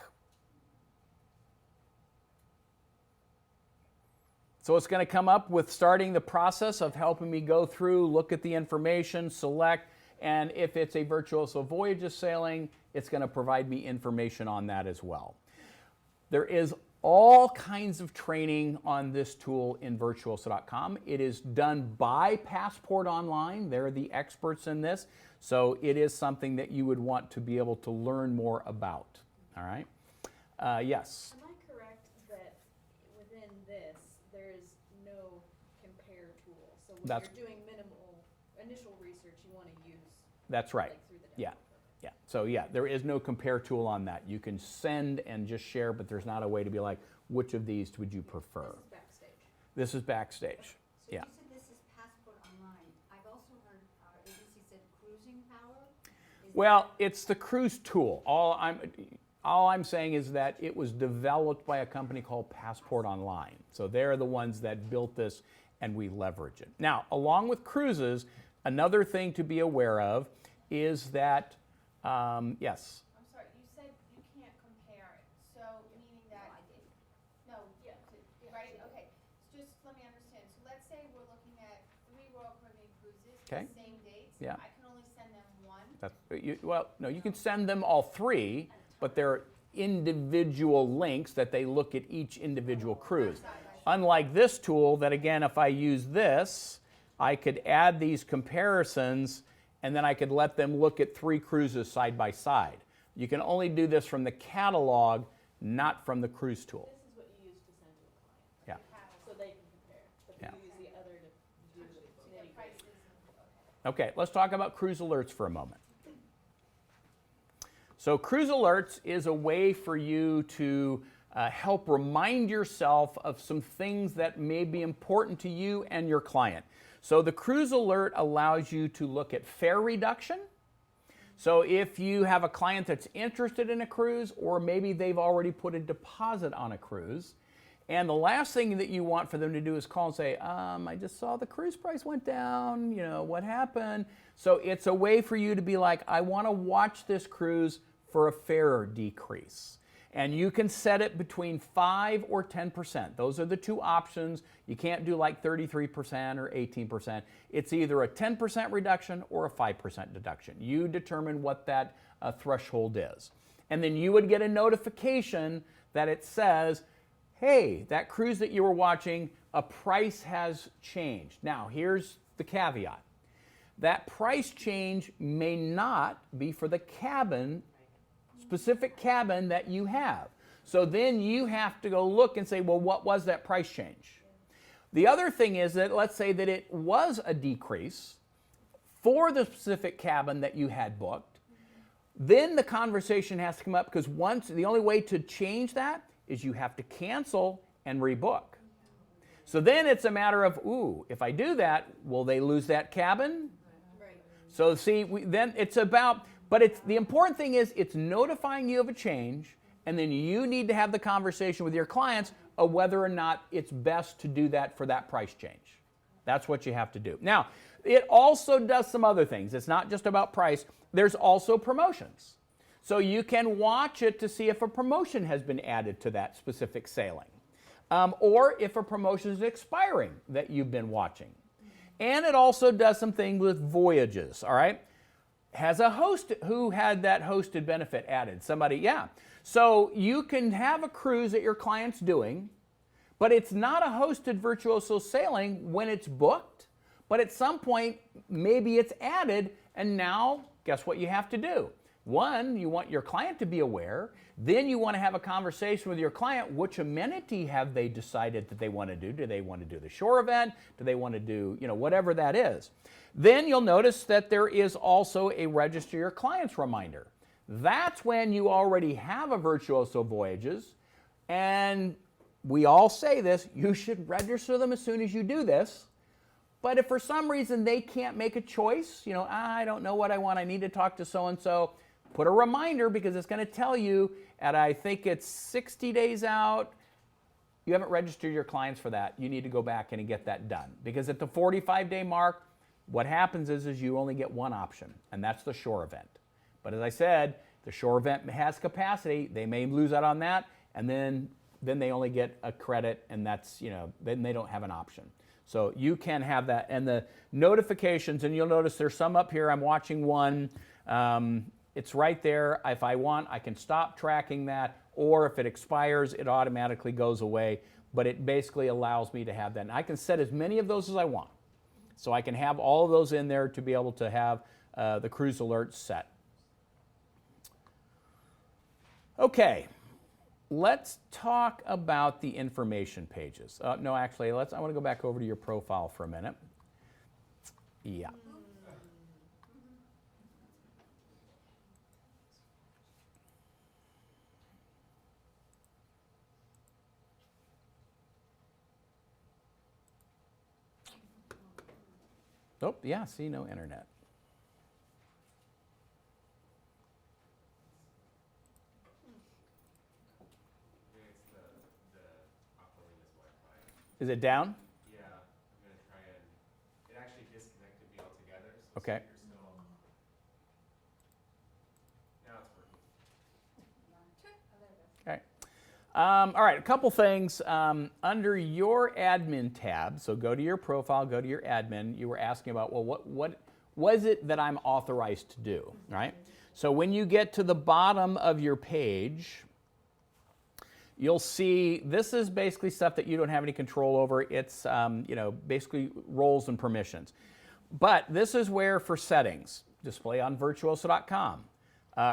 so it's going to come up with starting the process of helping me go through, look at the information, select, and if it's a Virtuoso Voyages sailing, it's going to provide me information on that as well. There is all kinds of training on this tool in virtuoso.com. It is done by Passport Online. They're the experts in this. So it is something that you would want to be able to learn more about. All right? Yes? Am I correct that within this, there's no compare tool? So when you're doing minimal initial research, you want to use That's right. like, through the Yeah. network. Yeah. So yeah, there is no compare tool on that. You can send and just share, but there's not a way to be like, which of these would you prefer? This is backstage. This is backstage. So Yeah. you said this is Passport Online. I've also heard our agency said Cruising Power. Well, it's the cruise tool. All I'm saying is that it was developed by a company called Passport Online. So they're the ones that built this, and we leverage it. Now, along with cruises, another thing to be aware of is that, yes. I'm sorry, you said you can't compare it, so meaning that, no, right, okay, just let me understand, so let's say we're looking Okay. the same dates? Yeah. I can only send them one? Well, no, you can send them all three, but they're individual links that they look at each individual cruise. Unlike this tool, that again, if I use this, I could add these comparisons and then I could let them look at 3 cruises side by side. You can only do this from the catalog, not from the cruise tool. This is what you use to send to a client. Yeah. So they can compare, but Yeah. you use the other to do the nitty gritty. Okay, let's talk about cruise alerts for a moment. So cruise alerts is a way for you to help remind yourself of some things that may be important to you and your client. So the cruise alert allows you to look at fare reduction. So if you have a client that's interested in a cruise, or maybe they've already put a deposit on a cruise, and the last thing that you want for them to do is call and say, I just saw the cruise price went down, what happened? So it's a way for you to be like, I want to watch this cruise for a fare decrease. And you can set it between 5 or 10%. Those are the 2 options. You can't do like 33% or 18%. It's either a 10% reduction or a 5% deduction. You determine what that threshold is. And then you would get a notification that it says, hey, that cruise that you were watching, a price has changed. Now, here's the caveat. That price change may not be for the specific cabin that you have. So then you have to go look and say, well, what was that price change? The other thing is that let's say that it was a decrease for the specific cabin that you had booked. Then the conversation has to come up, because the only way to change that is you have to cancel and rebook. So then it's a matter of, if I do that, will they lose that cabin? Right. So see, then it's about, but the important thing is it's notifying you of a change, and then you need to have the conversation with your clients of whether or not it's best to do that for that price change. That's what you have to do. Now, it also does some other things. It's not just about price. There's also promotions. So you can watch it to see if a promotion has been added to that specific sailing, or if a promotion is expiring that you've been watching. And it also does some things with voyages, all right? Has a host, who had that hosted benefit added? Somebody, yeah. So you can have a cruise that your client's doing, but it's not a hosted virtuoso sailing when it's booked, but at some point, maybe it's added, and now, guess what you have to do? One, you want your client to be aware. Then you want to have a conversation with your client. Which amenity have they decided that they want to do? Do they want to do the shore event? Do they want to do, whatever that is? Then you'll notice that there is also a register your clients reminder. That's when you already have a Virtuoso Voyages, and we all say this, you should register them as soon as you do this. But if for some reason they can't make a choice, I don't know what I want, I need to talk to so-and-so, put a reminder, because it's going to tell you at, I think it's 60 days out, you haven't registered your clients for that. You need to go back and get that done. Because at the 45-day mark, what happens is you only get one option, and that's the shore event. But as I said, the shore event has capacity. They may lose out on that, and then they only get a credit, and that's, then they don't have an option. So you can have that. And the notifications, and you'll notice there's some up here. I'm watching one. It's right there. If I want, I can stop tracking that, or if it expires, it automatically goes away. But it basically allows me to have that. And I can set as many of those as I want. So I can have all of those in there to be able to have the cruise alerts set. Okay, let's talk about the information pages. No, actually, I want to go back over to your profile for a minute. Yeah. Oh, yeah, see, no internet. Is it down? Yeah, I'm going to try and, it actually disconnected me altogether. So Okay. still, now it's working. Okay. All right, a couple things. Under your admin tab, so go to your profile, go to your admin. You were asking about, well, what was it that I'm authorized to do, right? So when you get to the bottom of your page, you'll see this is basically stuff that you don't have any control over. It's basically roles and permissions. But this is where, for settings, display on virtuoso.com.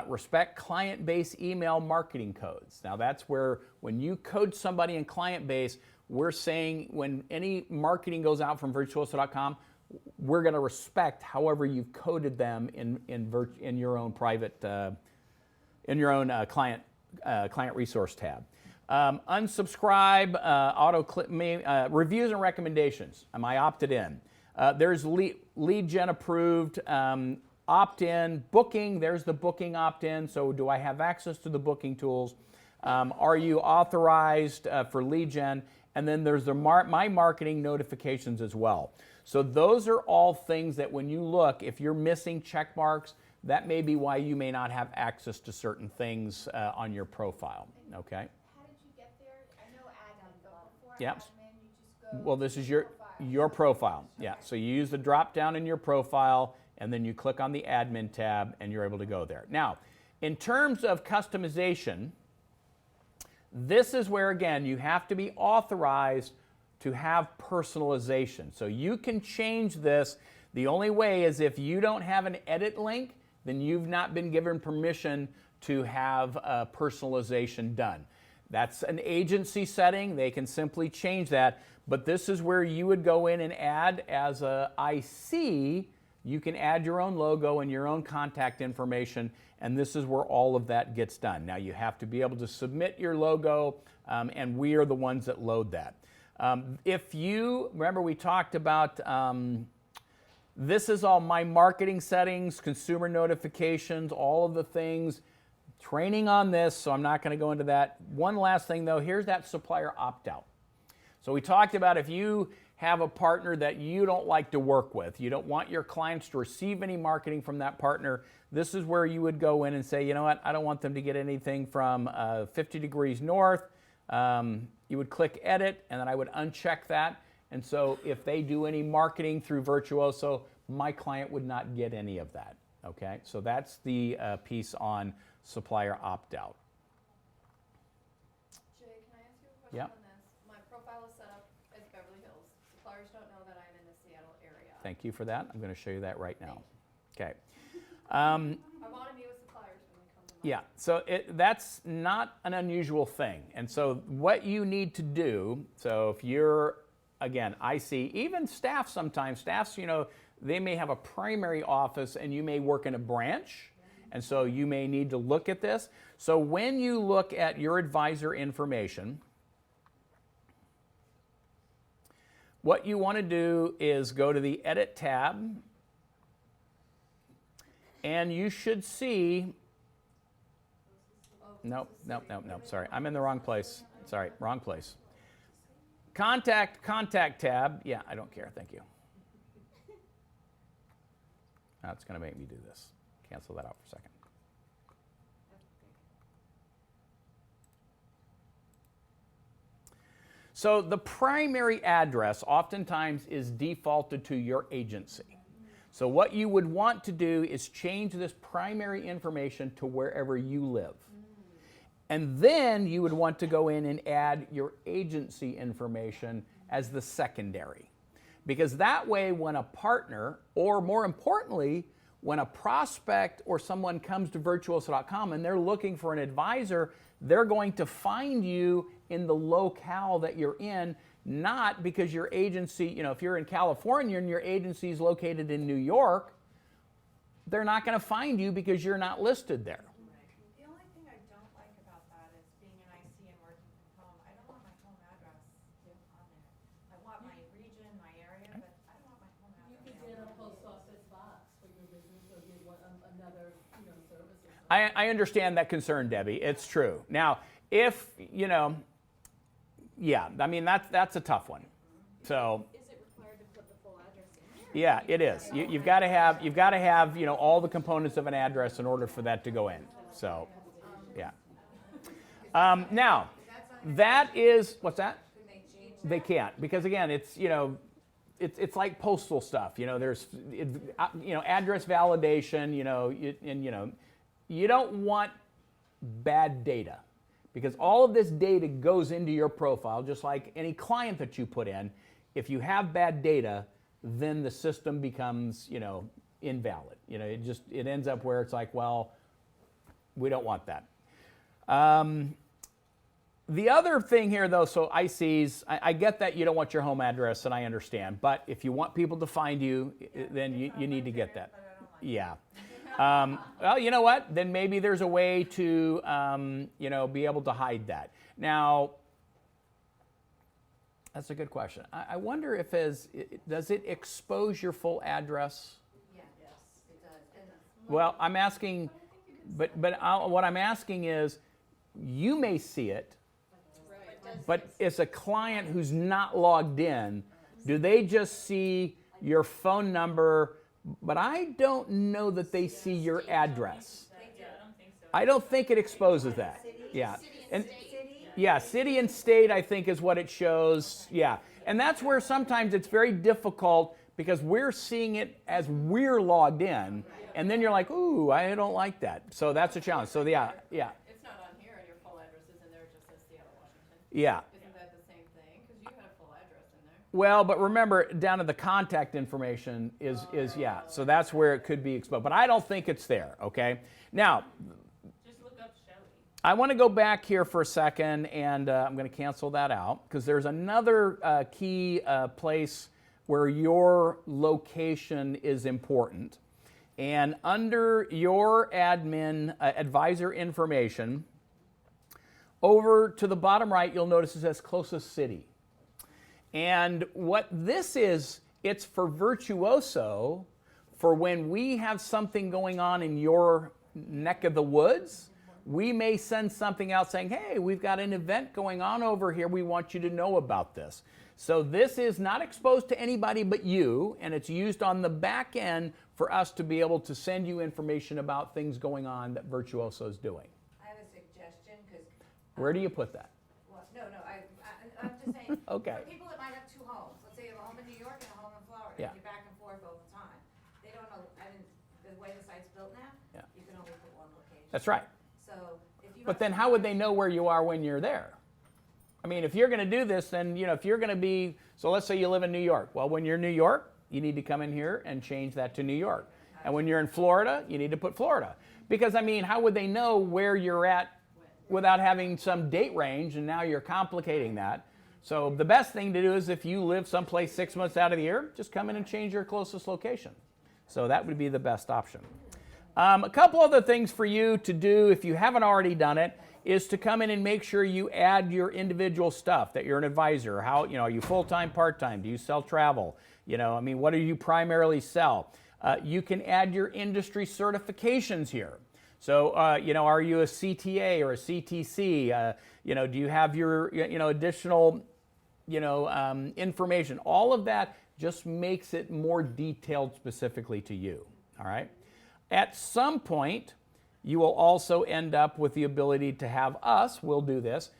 Respect client base email marketing codes. Now that's where when you code somebody in client base, we're saying when any marketing goes out from virtuoso.com, we're going to respect however you've coded them in your own private, in your own client resource tab. Unsubscribe, reviews and recommendations. Am I opted in? There's lead gen approved. Opt-in, booking, there's the booking opt-in. So do I have access to the booking tools? Are you authorized for lead gen? And then there's the my marketing notifications as well. So those are all things that when you look, if you're missing check marks, that may be why you may not have access to certain things on your profile, okay? How did you get there? I know admin, but before Yep. admin, you just go. Well, this is your profile. Yeah, so you use the drop down in your profile, and then you click on the admin tab, and you're able to go there. Now, in terms of customization, this is where, again, you have to be authorized to have personalization. So you can change this. The only way is if you don't have an edit link, then you've not been given permission to have personalization done. That's an agency setting. They can simply change that. But this is where you would go in and add as a IC. You can add your own logo and your own contact information, and this is where all of that gets done. Now you have to be able to submit your logo, and we are the ones that load that. If you, remember we talked about, this is all my marketing settings, consumer notifications, all of the things, training on this, so I'm not gonna go into that. One last thing though, here's that supplier opt-out. So we talked about if you have a partner that you don't like to work with, you don't want your clients to receive any marketing from that partner, this is where you would go in and say, you know what, I don't want them to get anything from 50 degrees north. You would click edit, and then I would uncheck that. And so if they do any marketing through Virtuoso, my client would not get any of that, okay? So that's the piece on supplier opt-out. Jay, can I ask you a question Yep. on this? My profile is set up as Beverly Hills. Suppliers don't know that I'm in the Seattle area. Thank you for that. I'm going to show you that right now. Okay. I want to meet with suppliers when they come to my Yeah, so that's not an unusual thing. And so what you need to do, so if you're, again, I see even staff sometimes, staffs, they may have a primary office and you may work in a branch. And so you may need to look at this. So when you look at your advisor information, what you want to do is go to the Edit tab, and you should see, nope, sorry, I'm in the wrong place. Sorry, wrong place. Contact tab, yeah, I don't care, thank you. Now it's going to make me do this. Cancel that out for a second. So the primary address oftentimes is defaulted to your agency. So what you would want to do is change this primary information to wherever you live. And then you would want to go in and add your agency information as the secondary. Because that way when a partner, or more importantly, when a prospect or someone comes to virtuoso.com and they're looking for an advisor, they're going to find you in the locale that you're in, not because your agency, if you're in California and your agency is located in New York, they're not going to find you because you're not listed there. The only thing I don't like about that is being an IC and working from home. I don't want my home address on there. I want my region, my area, but I don't want my home You address. could get a post office box for your business or get another, service or something. I understand that concern, Debbie. It's true. Now, if, yeah, I mean, that's a tough one. So, Is it required to put the full address in there? yeah, it is. You've got to have, all the components of an address in order for that to go in. So, yeah. Now, that is, what's that? Can they change They can't, because again, it's, you know, it's like postal stuff. You know, there's, you know, address validation, you know, and, you know, you don't want bad data, because all of this data goes into your profile, just like any client that you put in. If you have bad data, then the system becomes, you know, invalid. You know, it ends up where it's like, well, we don't want that. The other thing here, though, so ICs, I get that you don't want your home address, and I understand. But if you want people to find you, then you need to get that. Yeah. Well, you know what? Then maybe there's a way to, you know, be able to hide that. Now, that's a good question. I wonder if does it expose your full address? Yes, it does. Well, I'm asking, but what I'm asking is, you may see it, but as a client who's not logged in, do they just see your phone number? But I don't know that they see your address. I don't think it exposes that. Yeah. And yeah, city and state, I think, is what it shows. Yeah. And that's where sometimes it's very difficult, because we're seeing it as we're logged in, and then you're like, ooh, I don't like that. So that's a challenge. So yeah. It's not on here, and your full address is in there, it just says Seattle, Washington. Yeah. Isn't that the same thing? Because you had a full address in there. Well, but remember, down to the contact information is yeah. So that's where it could be exposed. But I don't think it's there, okay? Now, Just look up Shelley. I want to go back here for a second, and I'm going to cancel that out, because there's another key place where your location is important. And under your admin advisor information, over to the bottom right, you'll notice it says closest city. And what this is, it's for Virtuoso, for when we have something going on in your neck of the woods. We may send something out saying, hey, we've got an event going on over here. We want you to know about this. So this is not exposed to anybody but you, and it's used on the back end for us to be able to send you information about things going on that Virtuoso is doing. I have a suggestion, because. Where do you put that? Well, no, I'm just saying. Okay. For people that might have two homes, let's say you have a home in New York and a home in Florida. Yeah. You're back and forth all the time. They don't know, the way the site's built now, Yeah. you can only put one location. That's right. So if you. But then how would they know where you are when you're there? I mean, if you're going to do this, then, you know, if you're going to be, so let's say you live in New York. Well, when you're in New York, you need to come in here and change that to New York. And when you're in Florida, you need to put Florida. Because, I mean, how would they know where you're at without having some date range, and now you're complicating that? So the best thing to do is, if you live someplace 6 months out of the year, just come in and change your closest location. So that would be the best option. A couple other things for you to do, if you haven't already done it, is to come in and make sure you add your individual stuff, that you're an advisor. How, you know, are you full-time, part-time? Do you sell travel? You know, I mean, what do you primarily sell? You can add your industry certifications here. So, you know, are you a CTA or a CTC? You know, do you have your, you know, additional, you know, information? All of that just makes it more detailed specifically to you, all right? At some point, you will also end up with the ability to have us, we'll do this,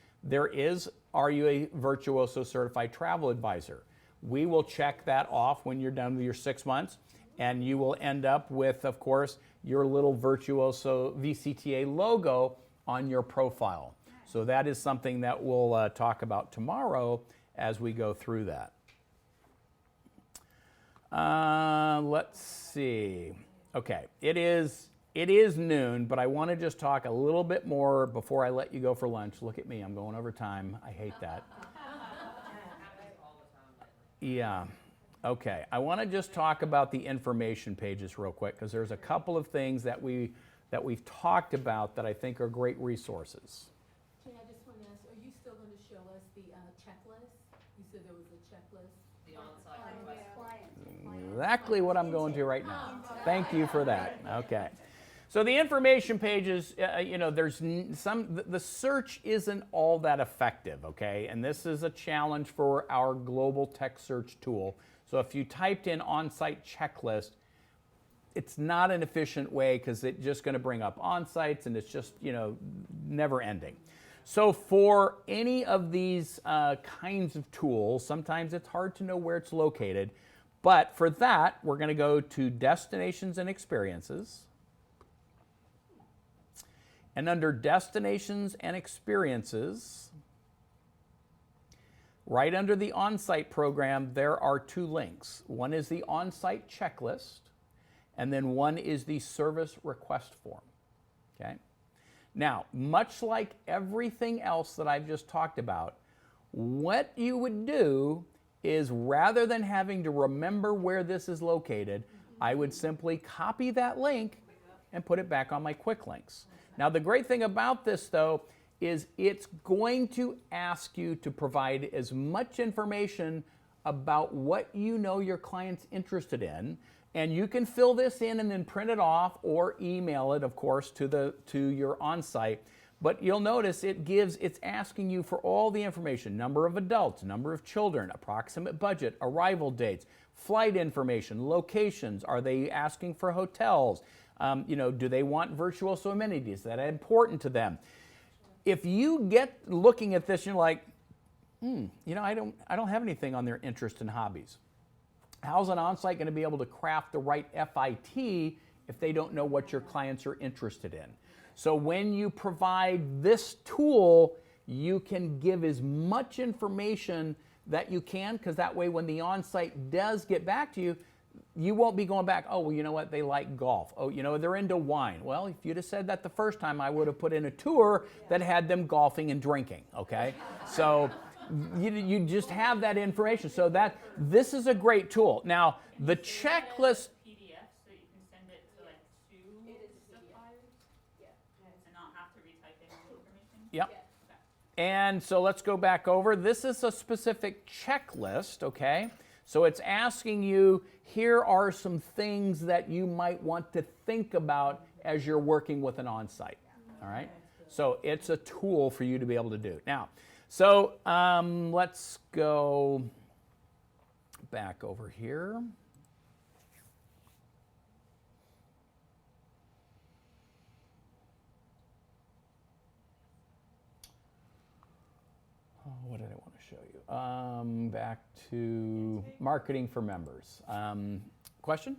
are you a Virtuoso Certified Travel Advisor? We will check that off when you're done with your 6 months, and you will end up with, of course, your little Virtuoso VCTA logo on your profile. So that is something that we'll talk about tomorrow as we go through that. Let's see. Okay, it is noon, but I want to just talk a little bit more before I let you go for lunch. Look at me, I'm going over time. I hate that. Yeah. Okay, I want to just talk about the information pages real quick, because there's a couple of things that we've talked about that I think are great resources. Jay, I just want to ask, are you still going to show us the checklist? You said there was a checklist. The on-site request. Exactly what I'm going to right now. Thank you for that. Okay. So the information pages, you know, the search isn't all that effective, okay? And this is a challenge for our global tech search tool. So if you typed in on-site checklist, it's not an efficient way, because it's just going to bring up on-sites, and it's just, you know, never ending. So for any of these kinds of tools, sometimes it's hard to know where it's located. But for that, we're going to go to Destinations and Experiences. And under Destinations and Experiences, right under the on-site program, there are two links. One is the on-site checklist, and then one is the service request form. Okay? Now, much like everything else that I've just talked about, what you would do is rather than having to remember where this is located, I would simply copy that link and put it back on my quick links. Now, the great thing about this, though, is it's going to ask you to provide as much information about what you know your client's interested in, and you can fill this in and then print it off or email it, of course, to your on-site. But you'll notice it's asking you for all the information: number of adults, number of children, approximate budget, arrival dates, flight information, locations. Are they asking for hotels? Do they want virtuoso amenities? Is that important to them? If you get looking at this, you're like, I don't have anything on their interest and hobbies. How's an on-site going to be able to craft the right FIT if they don't know what your clients are interested in? So when you provide this tool, you can give as much information that you can, because that way when the on-site does get back to you, you won't be going back, oh, well, you know what, they like golf. Oh, they're into wine. Well, if you'd have said that the first time, I would have put in a tour that had them golfing and drinking, okay? So you just have that information. So this is a great tool. Now, the checklist... PDF so you can send it to like two suppliers? Yeah. And not have to retype in all the information? Yep. Okay. And so let's go back over. This is a specific checklist, okay? So it's asking you, here are some things that you might want to think about as you're working with an on-site, all right? So it's a tool for you to be able to do. Now, so let's go back over here. What did I want to show you? Back to marketing for members. Question?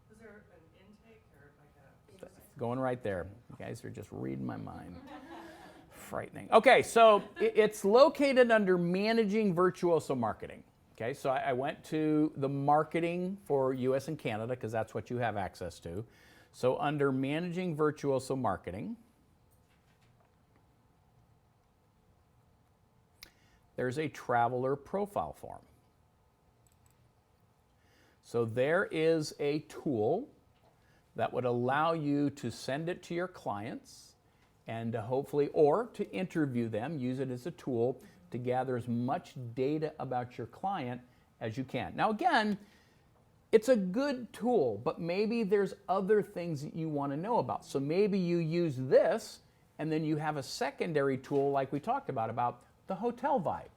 Was there an intake or like a? Going right there. You guys are just reading my mind. Frightening. Okay, so it's located under Managing Virtuoso Marketing. Okay, so I went to the marketing for US and Canada because that's what you have access to. So under Managing Virtuoso Marketing, there's a traveler profile form. So there is a tool that would allow you to send it to your clients and to hopefully, or to interview them, use it as a tool to gather as much data about your client as you can. Now again, it's a good tool, but maybe there's other things that you want to know about. So maybe you use this and then you have a secondary tool like we talked about the hotel vibe.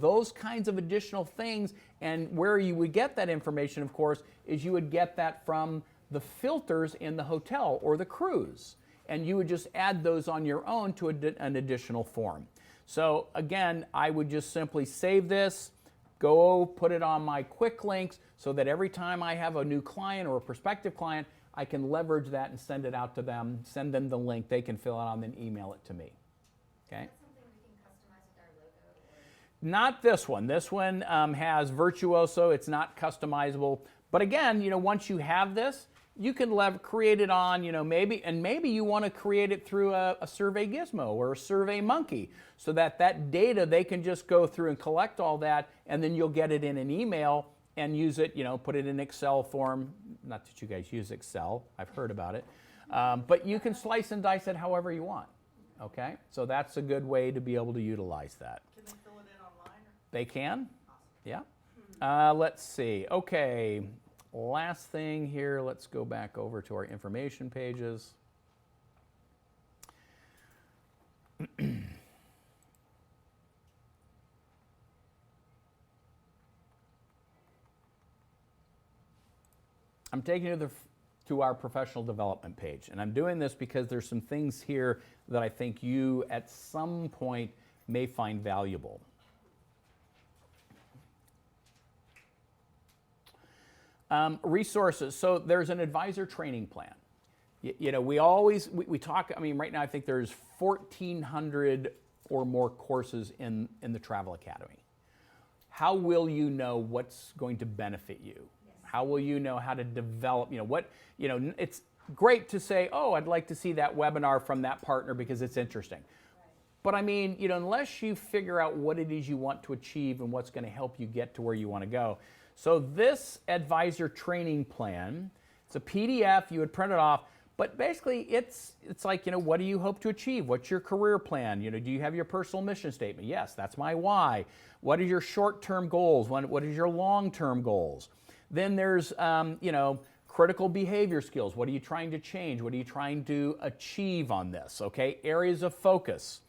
Those kinds of additional things, and where you would get that information, of course, is you would get that from the filters in the hotel or the cruise, and you would just add those on your own to an additional form. So again, I would just simply save this, go put it on my quick links so that every time I have a new client or a prospective client, I can leverage that and send it out to them, send them the link, they can fill it out and then email it to me. Okay? Not this one. This one has Virtuoso. It's not customizable. But again, once you have this, you can create it on, maybe you want to create it through a Survey Gizmo or a Survey Monkey, so that data, they can just go through and collect all that, and then you'll get it in an email and use it, put it in Excel form. Not that you guys use Excel. I've heard about it. But you can slice and dice it however you want. Okay? So that's a good way to be able to utilize that. Can they fill it in online? They can. Yeah. Let's see. Okay. Last thing here. Let's go back over to our information pages. I'm taking you to our professional development page. And I'm doing this because there's some things here that I think you at some point may find valuable. Resources. So there's an advisor training plan. You know, we talk, I mean, right now I think there's 1,400 or more courses in the Travel Academy. How will you know what's going to benefit you? Yes. How will you know how to develop, it's great to say, oh, I'd like to see that webinar from that partner because it's interesting. Right. But I mean, unless you figure out what it is you want to achieve and what's going to help you get to where you want to go. So this advisor training plan, it's a PDF, you would print it off, but basically it's like, what do you hope to achieve? What's your career plan? Do you have your personal mission statement? Yes, that's my why. What are your short-term goals? What is your long-term goals? Then there's, critical behavior skills. What are you trying to change? What are you trying to achieve on this? Okay, areas of focus.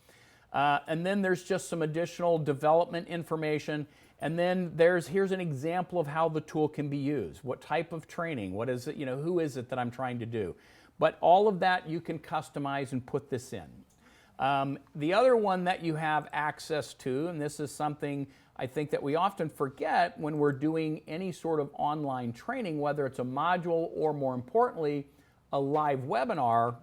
And then there's just some additional development information. And then here's an example of how the tool can be used. What type of training? What is it? Who is it that I'm trying to do? But all of that you can customize and put this in. The other one that you have access to, and this is something I think that we often forget when we're doing any sort of online training, whether it's a module or more importantly, a live webinar,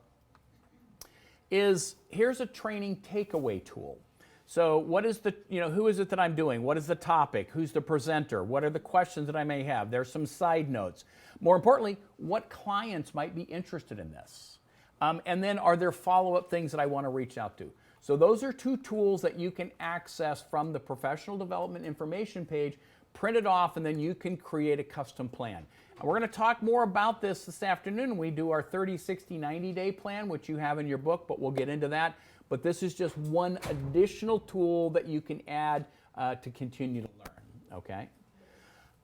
is here's a training takeaway tool. So what is who is it that I'm doing? What is the topic? Who's the presenter? What are the questions that I may have? There's some side notes. More importantly, what clients might be interested in this? And then are there follow-up things that I want to reach out to? So those are two tools that you can access from the professional development information page, print it off, and then you can create a custom plan. And we're going to talk more about this afternoon. We do our 30, 60, 90-day plan, which you have in your book, but we'll get into that. But this is just one additional tool that you can add to continue to learn, okay?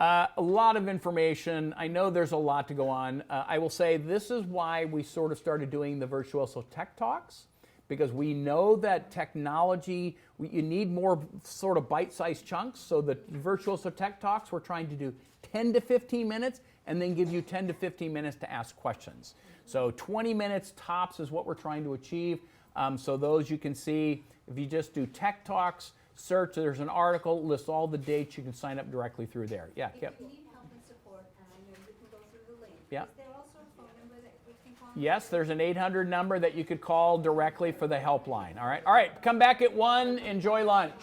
A lot of information. I know there's a lot to go on. I will say this is why we sort of started doing the Virtuoso Tech Talks, because we know that technology, you need more sort of bite-sized chunks. So the Virtuoso Tech Talks, we're trying to do 10 to 15 minutes and then give you 10 to 15 minutes to ask questions. So 20 minutes tops is what we're trying to achieve. So those you can see, if you just do Tech Talks, search, there's an article, lists all the dates, you can sign up directly through there. Yeah, Kip? If you need help and support, you can go through the link. Yeah. Is there also a phone number that we can call? Yes, there's an 800 number that you could call directly for the helpline. All right, come back at 1, enjoy lunch.